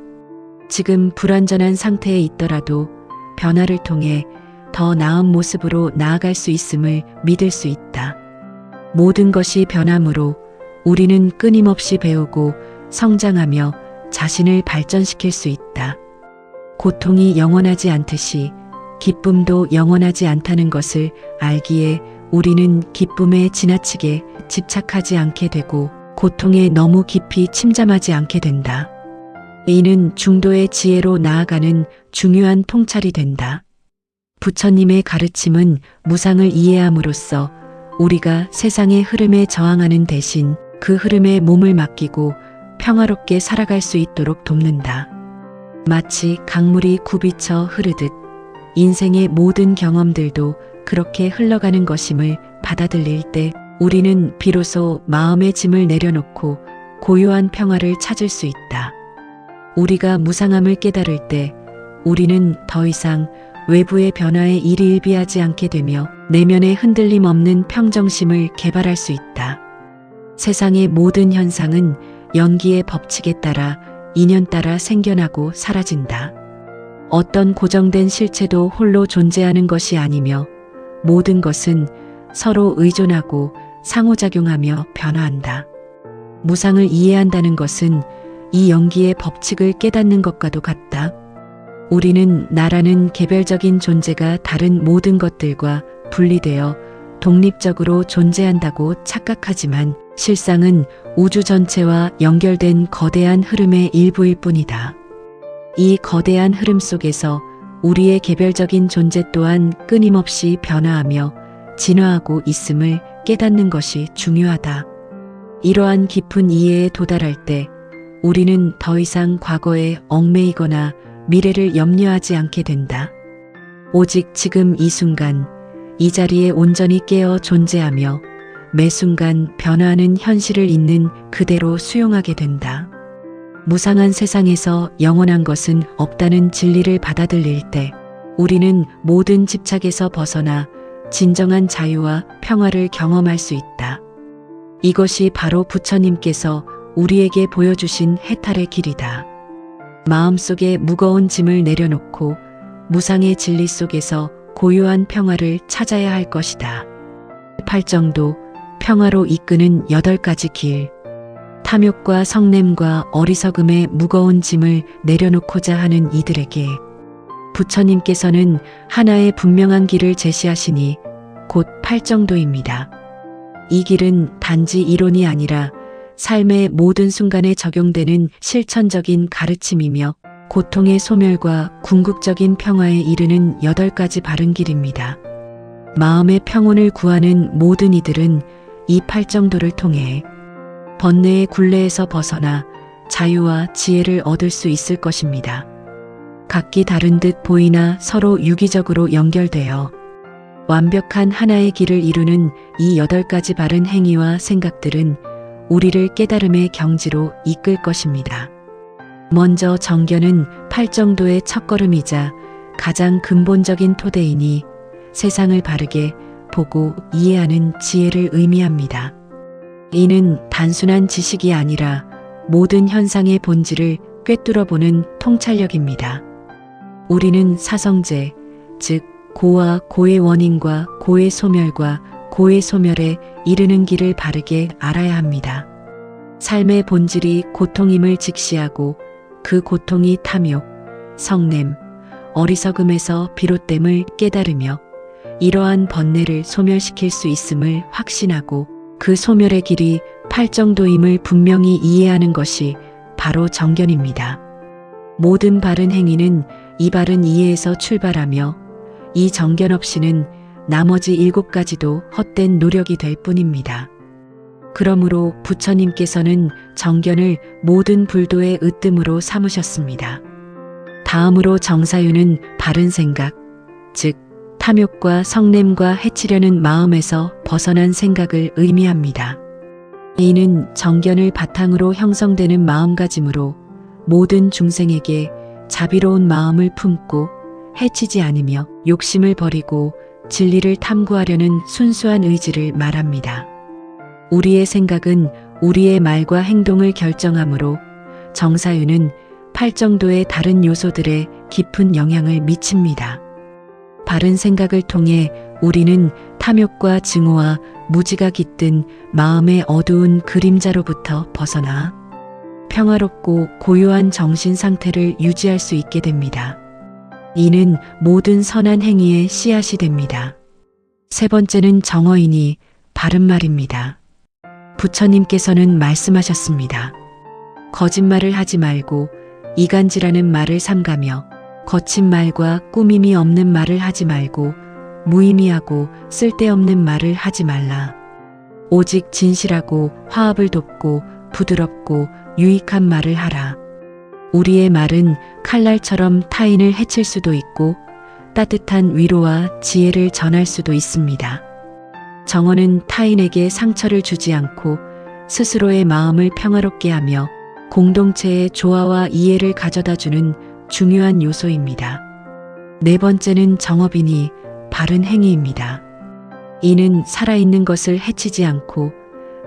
지금 불완전한 상태에 있더라도 변화를 통해 더 나은 모습으로 나아갈 수 있음을 믿을 수 있다. 모든 것이 변함으로 우리는 끊임없이 배우고 성장하며 자신을 발전시킬 수 있다. 고통이 영원하지 않듯이 기쁨도 영원하지 않다는 것을 알기에 우리는 기쁨에 지나치게 집착하지 않게 되고 고통에 너무 깊이 침잠하지 않게 된다. 이는 중도의 지혜로 나아가는 중요한 통찰이 된다. 부처님의 가르침은 무상을 이해함으로써 우리가 세상의 흐름에 저항하는 대신 그 흐름에 몸을 맡기고 평화롭게 살아갈 수 있도록 돕는다. 마치 강물이 굽이쳐 흐르듯 인생의 모든 경험들도 그렇게 흘러가는 것임을 받아들일 때 우리는 비로소 마음의 짐을 내려놓고 고요한 평화를 찾을 수 있다. 우리가 무상함을 깨달을 때 우리는 더 이상 외부의 변화에 일희일비하지 않게 되며 내면의 흔들림 없는 평정심을 개발할 수 있다. 세상의 모든 현상은 연기의 법칙에 따라 인연 따라 생겨나고 사라진다. 어떤 고정된 실체도 홀로 존재하는 것이 아니며 모든 것은 서로 의존하고 상호작용하며 변화한다. 무상을 이해한다는 것은 이 연기의 법칙을 깨닫는 것과도 같다. 우리는 나라는 개별적인 존재가 다른 모든 것들과 분리되어 독립적으로 존재한다고 착각하지만 실상은 우주 전체와 연결된 거대한 흐름의 일부일 뿐이다. 이 거대한 흐름 속에서 우리의 개별적인 존재 또한 끊임없이 변화하며 진화하고 있음을 깨닫는 것이 중요하다. 이러한 깊은 이해에 도달할 때 우리는 더 이상 과거에 얽매이거나 미래를 염려하지 않게 된다. 오직 지금 이 순간, 이 자리에 온전히 깨어 존재하며 매 순간 변화하는 현실을 있는 그대로 수용하게 된다. 무상한 세상에서 영원한 것은 없다는 진리를 받아들일 때 우리는 모든 집착에서 벗어나 진정한 자유와 평화를 경험할 수 있다. 이것이 바로 부처님께서 우리에게 보여주신 해탈의 길이다. 마음속에 무거운 짐을 내려놓고 무상의 진리 속에서 고요한 평화를 찾아야 할 것이다. 팔정도, 평화로 이끄는 8가지 길. 탐욕과 성냄과 어리석음의 무거운 짐을 내려놓고자 하는 이들에게 부처님께서는 하나의 분명한 길을 제시하시니 곧 팔정도입니다. 이 길은 단지 이론이 아니라 삶의 모든 순간에 적용되는 실천적인 가르침이며 고통의 소멸과 궁극적인 평화에 이르는 8가지 바른 길입니다. 마음의 평온을 구하는 모든 이들은 이 팔정도를 통해 번뇌의 굴레에서 벗어나 자유와 지혜를 얻을 수 있을 것입니다. 각기 다른 듯 보이나 서로 유기적으로 연결되어 완벽한 하나의 길을 이루는 이 8가지 바른 행위와 생각들은 우리를 깨달음의 경지로 이끌 것입니다. 먼저 정견은 팔정도의 첫걸음이자 가장 근본적인 토대이니 세상을 바르게 보고 이해하는 지혜를 의미합니다. 이는 단순한 지식이 아니라 모든 현상의 본질을 꿰뚫어보는 통찰력입니다. 우리는 사성제, 즉 고와 고의 원인과 고의 소멸과 고의 소멸에 이르는 길을 바르게 알아야 합니다. 삶의 본질이 고통임을 직시하고 그 고통이 탐욕, 성냄, 어리석음에서 비롯됨을 깨달으며 이러한 번뇌를 소멸시킬 수 있음을 확신하고 그 소멸의 길이 팔정도임을 분명히 이해하는 것이 바로 정견입니다. 모든 바른 행위는 이 바른 이해에서 출발하며 이 정견 없이는 나머지 7가지도 헛된 노력이 될 뿐입니다. 그러므로 부처님께서는 정견을 모든 불도의 으뜸으로 삼으셨습니다. 다음으로 정사유는 바른 생각, 즉 탐욕과 성냄과 해치려는 마음에서 벗어난 생각을 의미합니다. 이는 정견을 바탕으로 형성되는 마음가짐으로 모든 중생에게 자비로운 마음을 품고 해치지 않으며 욕심을 버리고 진리를 탐구하려는 순수한 의지를 말합니다. 우리의 생각은 우리의 말과 행동을 결정하므로 정사유는 팔정도의 다른 요소들에 깊은 영향을 미칩니다. 바른 생각을 통해 우리는 탐욕과 증오와 무지가 깃든 마음의 어두운 그림자로부터 벗어나 평화롭고 고요한 정신 상태를 유지할 수 있게 됩니다. 이는 모든 선한 행위의 씨앗이 됩니다. 세 번째는 정어이니 바른 말입니다. 부처님께서는 말씀하셨습니다. 거짓말을 하지 말고 이간질하는 말을 삼가며 거친 말과 꾸밈이 없는 말을 하지 말고 무의미하고 쓸데없는 말을 하지 말라. 오직 진실하고 화합을 돕고 부드럽고 유익한 말을 하라. 우리의 말은 칼날처럼 타인을 해칠 수도 있고 따뜻한 위로와 지혜를 전할 수도 있습니다. 정어는 타인에게 상처를 주지 않고 스스로의 마음을 평화롭게 하며 공동체의 조화와 이해를 가져다주는 중요한 요소입니다. 네 번째는 정업이니 바른 행위입니다. 이는 살아있는 것을 해치지 않고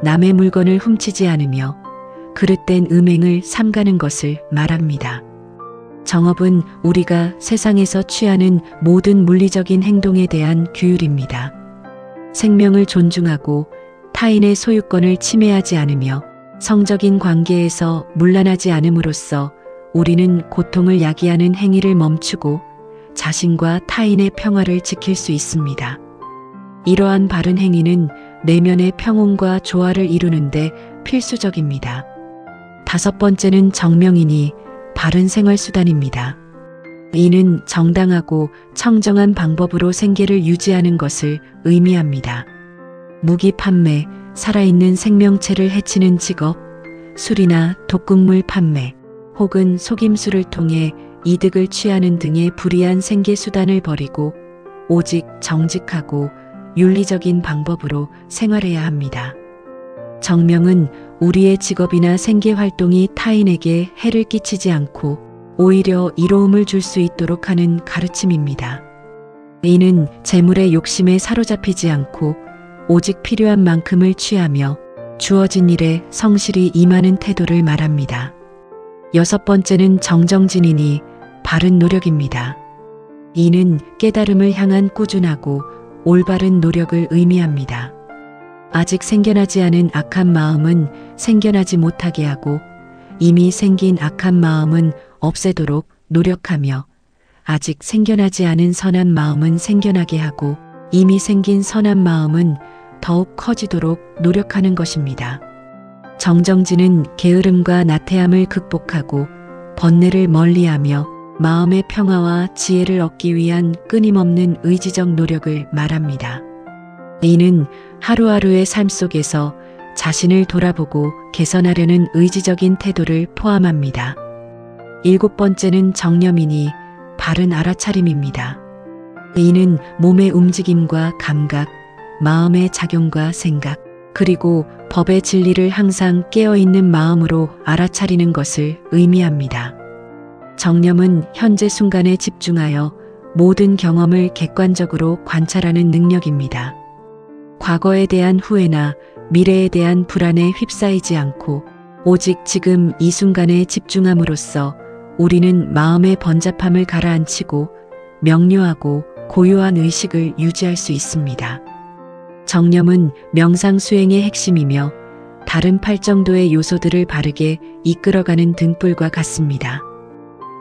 남의 물건을 훔치지 않으며 그릇된 음행을 삼가는 것을 말합니다. 정업은 우리가 세상에서 취하는 모든 물리적인 행동에 대한 규율입니다. 생명을 존중하고 타인의 소유권을 침해하지 않으며 성적인 관계에서 문란하지 않음으로써 우리는 고통을 야기하는 행위를 멈추고 자신과 타인의 평화를 지킬 수 있습니다. 이러한 바른 행위는 내면의 평온과 조화를 이루는데 필수적입니다. 다섯 번째는 정명이니 바른 생활수단입니다. 이는 정당하고 청정한 방법으로 생계를 유지하는 것을 의미합니다. 무기 판매, 살아있는 생명체를 해치는 직업, 술이나 독극물 판매, 혹은 속임수를 통해 이득을 취하는 등의 불이한 생계 수단을 버리고 오직 정직하고 윤리적인 방법으로 생활해야 합니다. 정명은 우리의 직업이나 생계 활동이 타인에게 해를 끼치지 않고 오히려 이로움을 줄 수 있도록 하는 가르침입니다. 이는 재물의 욕심에 사로잡히지 않고 오직 필요한 만큼을 취하며 주어진 일에 성실히 임하는 태도를 말합니다. 여섯 번째는 정정진이니 바른 노력입니다. 이는 깨달음을 향한 꾸준하고 올바른 노력을 의미합니다. 아직 생겨나지 않은 악한 마음은 생겨나지 못하게 하고 이미 생긴 악한 마음은 없애도록 노력하며 아직 생겨나지 않은 선한 마음은 생겨나게 하고 이미 생긴 선한 마음은 더욱 커지도록 노력하는 것입니다. 정정진은 게으름과 나태함을 극복하고 번뇌를 멀리하며 마음의 평화와 지혜를 얻기 위한 끊임없는 의지적 노력을 말합니다. 이는 하루하루의 삶 속에서 자신을 돌아보고 개선하려는 의지적인 태도를 포함합니다. 일곱 번째는 정념이니 바른 알아차림입니다. 이는 몸의 움직임과 감각, 마음의 작용과 생각, 그리고 법의 진리를 항상 깨어있는 마음으로 알아차리는 것을 의미합니다. 정념은 현재 순간에 집중하여 모든 경험을 객관적으로 관찰하는 능력입니다. 과거에 대한 후회나 미래에 대한 불안에 휩싸이지 않고 오직 지금 이 순간에 집중함으로써 우리는 마음의 번잡함을 가라앉히고 명료하고 고요한 의식을 유지할 수 있습니다. 정념은 명상 수행의 핵심이며 다른 팔정도의 요소들을 바르게 이끌어가는 등불과 같습니다.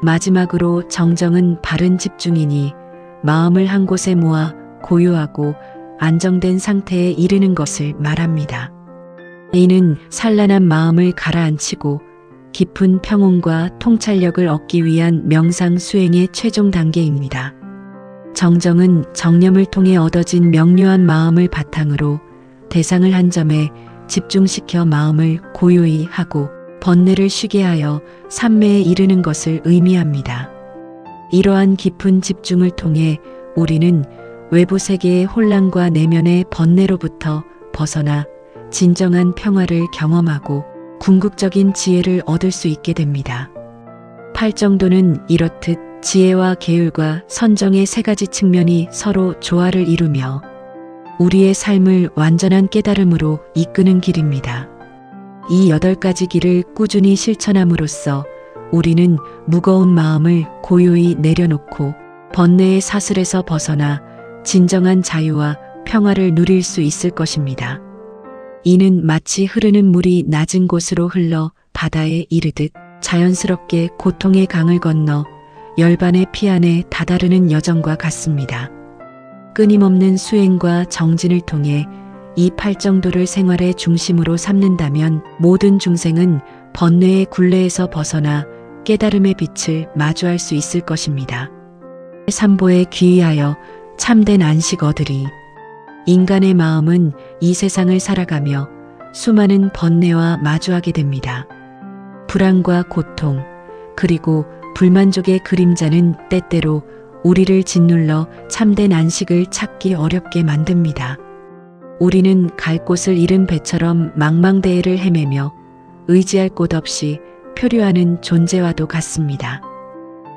마지막으로 정정은 바른 집중이니 마음을 한 곳에 모아 고요하고 안정된 상태에 이르는 것을 말합니다. 이는 산란한 마음을 가라앉히고 깊은 평온과 통찰력을 얻기 위한 명상 수행의 최종 단계입니다. 정정은 정념을 통해 얻어진 명료한 마음을 바탕으로 대상을 한 점에 집중시켜 마음을 고요히 하고 번뇌를 쉬게 하여 삼매에 이르는 것을 의미합니다. 이러한 깊은 집중을 통해 우리는 외부 세계의 혼란과 내면의 번뇌로부터 벗어나 진정한 평화를 경험하고 궁극적인 지혜를 얻을 수 있게 됩니다. 팔정도는 이렇듯 지혜와 계율과 선정의 세 가지 측면이 서로 조화를 이루며 우리의 삶을 완전한 깨달음으로 이끄는 길입니다. 이 8가지 길을 꾸준히 실천함으로써 우리는 무거운 마음을 고요히 내려놓고 번뇌의 사슬에서 벗어나 진정한 자유와 평화를 누릴 수 있을 것입니다. 이는 마치 흐르는 물이 낮은 곳으로 흘러 바다에 이르듯 자연스럽게 고통의 강을 건너 열반의 피 안에 다다르는 여정과 같습니다. 끊임없는 수행과 정진을 통해 이 팔정도를 생활의 중심으로 삼는다면 모든 중생은 번뇌의 굴레에서 벗어나 깨달음의 빛을 마주할 수 있을 것입니다. 삼보에 귀의하여 참된 안식 얻으리. 인간의 마음은 이 세상을 살아가며 수많은 번뇌와 마주하게 됩니다. 불안과 고통, 그리고 불만족의 그림자는 때때로 우리를 짓눌러 참된 안식을 찾기 어렵게 만듭니다. 우리는 갈 곳을 잃은 배처럼 망망대해를 헤매며 의지할 곳 없이 표류하는 존재와도 같습니다.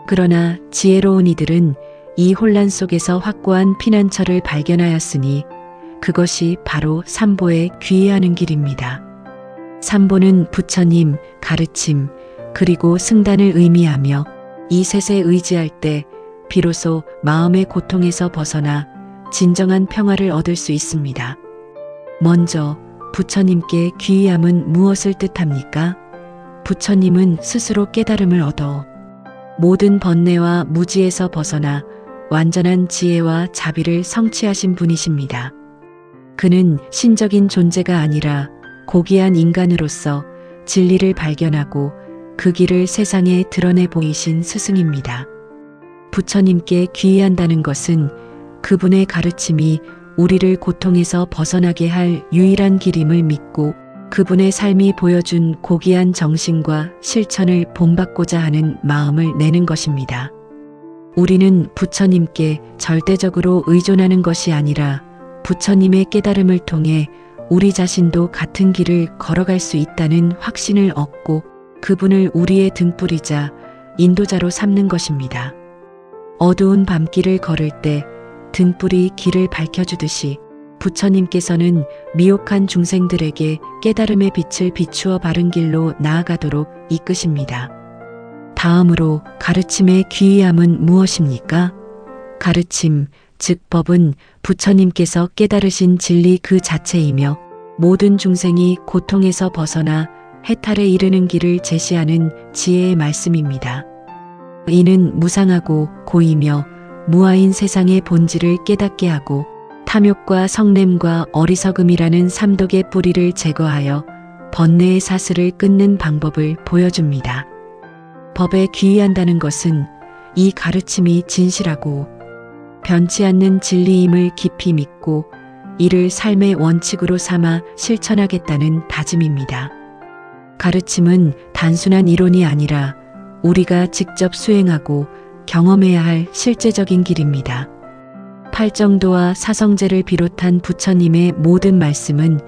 그러나 지혜로운 이들은 이 혼란 속에서 확고한 피난처를 발견하였으니 그것이 바로 삼보에 귀의하는 길입니다. 삼보는 부처님, 가르침, 그리고 승단을 의미하며 이 셋에 의지할 때 비로소 마음의 고통에서 벗어나 진정한 평화를 얻을 수 있습니다. 먼저 부처님께 귀의함은 무엇을 뜻합니까? 부처님은 스스로 깨달음을 얻어 모든 번뇌와 무지에서 벗어나 완전한 지혜와 자비를 성취하신 분이십니다. 그는 신적인 존재가 아니라 고귀한 인간으로서 진리를 발견하고 그 길을 세상에 드러내 보이신 스승입니다. 부처님께 귀의한다는 것은 그분의 가르침이 우리를 고통에서 벗어나게 할 유일한 길임을 믿고 그분의 삶이 보여준 고귀한 정신과 실천을 본받고자 하는 마음을 내는 것입니다. 우리는 부처님께 절대적으로 의존하는 것이 아니라 부처님의 깨달음을 통해 우리 자신도 같은 길을 걸어갈 수 있다는 확신을 얻고 그분을 우리의 등불이자 인도자로 삼는 것입니다. 어두운 밤길을 걸을 때 등불이 길을 밝혀주듯이 부처님께서는 미혹한 중생들에게 깨달음의 빛을 비추어 바른 길로 나아가도록 이끄십니다. 다음으로 가르침의 귀의함은 무엇입니까? 가르침, 즉 법은 부처님께서 깨달으신 진리 그 자체이며 모든 중생이 고통에서 벗어나 해탈에 이르는 길을 제시하는 지혜의 말씀입니다. 이는 무상하고 고이며 무아인 세상의 본질을 깨닫게 하고 탐욕과 성냄과 어리석음이라는 삼독의 뿌리를 제거하여 번뇌의 사슬을 끊는 방법을 보여줍니다. 법에 귀의한다는 것은 이 가르침이 진실하고 변치 않는 진리임을 깊이 믿고 이를 삶의 원칙으로 삼아 실천하겠다는 다짐입니다. 가르침은 단순한 이론이 아니라 우리가 직접 수행하고 경험해야 할 실제적인 길입니다. 팔정도와 사성제를 비롯한 부처님의 모든 말씀은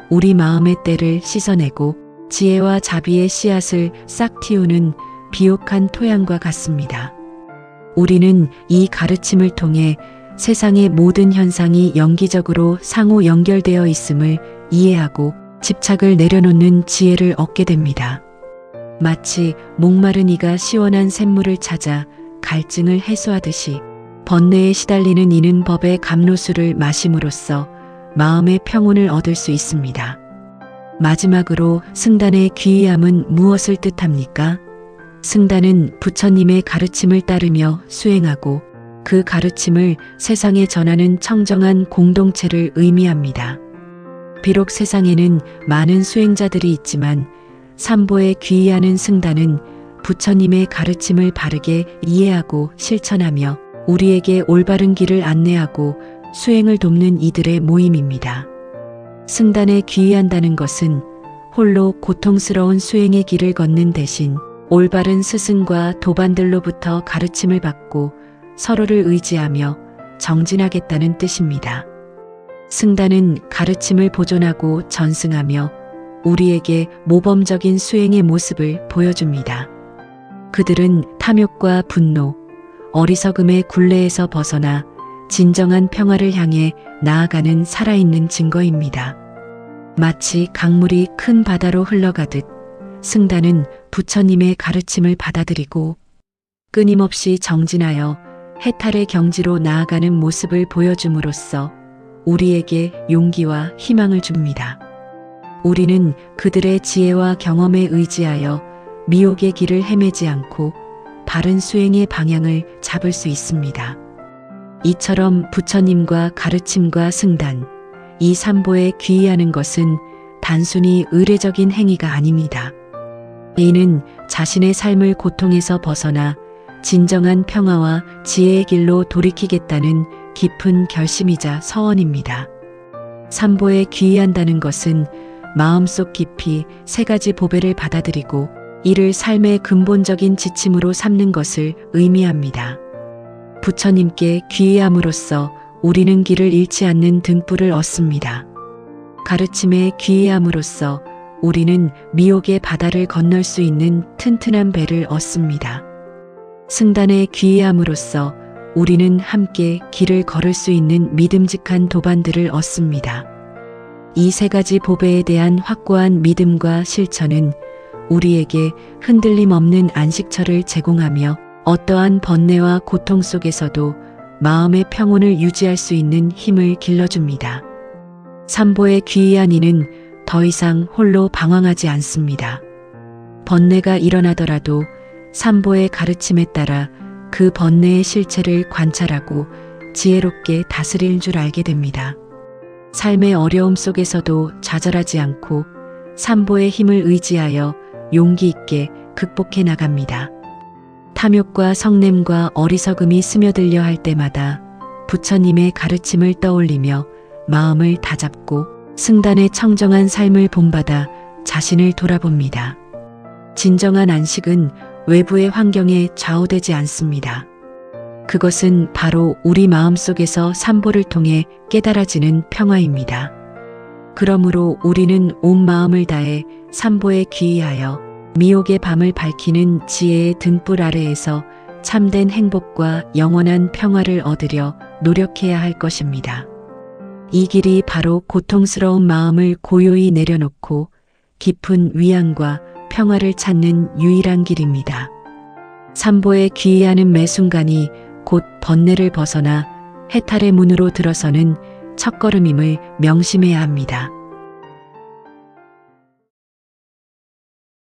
우리 마음의 때를 씻어내고 지혜와 자비의 씨앗을 싹 틔우는 비옥한 토양과 같습니다. 우리는 이 가르침을 통해 세상의 모든 현상이 영기적으로 상호 연결되어 있음을 이해하고 집착을 내려놓는 지혜를 얻게 됩니다. 마치 목마른 이가 시원한 샘물을 찾아 갈증을 해소하듯이 번뇌에 시달리는 이는 법의 감로수를 마심으로써 마음의 평온을 얻을 수 있습니다. 마지막으로 승단의 귀의함은 무엇을 뜻합니까? 승단은 부처님의 가르침을 따르며 수행하고 그 가르침을 세상에 전하는 청정한 공동체를 의미합니다. 비록 세상에는 많은 수행자들이 있지만 삼보에 귀의하는 승단은 부처님의 가르침을 바르게 이해하고 실천하며 우리에게 올바른 길을 안내하고 수행을 돕는 이들의 모임입니다. 승단에 귀의한다는 것은 홀로 고통스러운 수행의 길을 걷는 대신 올바른 스승과 도반들로부터 가르침을 받고 서로를 의지하며 정진하겠다는 뜻입니다. 승단은 가르침을 보존하고 전승하며 우리에게 모범적인 수행의 모습을 보여줍니다. 그들은 탐욕과 분노, 어리석음의 굴레에서 벗어나 진정한 평화를 향해 나아가는 살아있는 증거입니다. 마치 강물이 큰 바다로 흘러가듯 승단은 부처님의 가르침을 받아들이고 끊임없이 정진하여 해탈의 경지로 나아가는 모습을 보여줌으로써 우리에게 용기와 희망을 줍니다. 우리는 그들의 지혜와 경험에 의지하여 미혹의 길을 헤매지 않고 바른 수행의 방향을 잡을 수 있습니다. 이처럼 부처님과 가르침과 승단, 이 삼보에 귀의하는 것은 단순히 의례적인 행위가 아닙니다. 이는 자신의 삶을 고통에서 벗어나 진정한 평화와 지혜의 길로 돌이키겠다는 깊은 결심이자 서원입니다. 삼보에 귀의한다는 것은 마음속 깊이 세 가지 보배를 받아들이고 이를 삶의 근본적인 지침으로 삼는 것을 의미합니다. 부처님께 귀의함으로써 우리는 길을 잃지 않는 등불을 얻습니다. 가르침에 귀의함으로써 우리는 미혹의 바다를 건널 수 있는 튼튼한 배를 얻습니다. 승단에 귀의함으로써 우리는 함께 길을 걸을 수 있는 믿음직한 도반들을 얻습니다. 이 세 가지 보배에 대한 확고한 믿음과 실천은 우리에게 흔들림 없는 안식처를 제공하며 어떠한 번뇌와 고통 속에서도 마음의 평온을 유지할 수 있는 힘을 길러줍니다. 삼보에 귀의한 이는 더 이상 홀로 방황하지 않습니다. 번뇌가 일어나더라도 삼보의 가르침에 따라 그 번뇌의 실체를 관찰하고 지혜롭게 다스릴 줄 알게 됩니다. 삶의 어려움 속에서도 좌절하지 않고 삼보의 힘을 의지하여 용기 있게 극복해 나갑니다. 탐욕과 성냄과 어리석음이 스며들려 할 때마다 부처님의 가르침을 떠올리며 마음을 다잡고 승단의 청정한 삶을 본받아 자신을 돌아봅니다. 진정한 안식은 외부의 환경에 좌우되지 않습니다. 그것은 바로 우리 마음속에서 삼보를 통해 깨달아지는 평화입니다. 그러므로 우리는 온 마음을 다해 삼보에 귀의하여 미혹의 밤을 밝히는 지혜의 등불 아래에서 참된 행복과 영원한 평화를 얻으려 노력해야 할 것입니다. 이 길이 바로 고통스러운 마음을 고요히 내려놓고 깊은 위안과 평화를 찾는 유일한 길입니다. 삼보에 귀의하는 매 순간이 곧 번뇌를 벗어나 해탈의 문으로 들어서는 첫걸음임을 명심해야 합니다.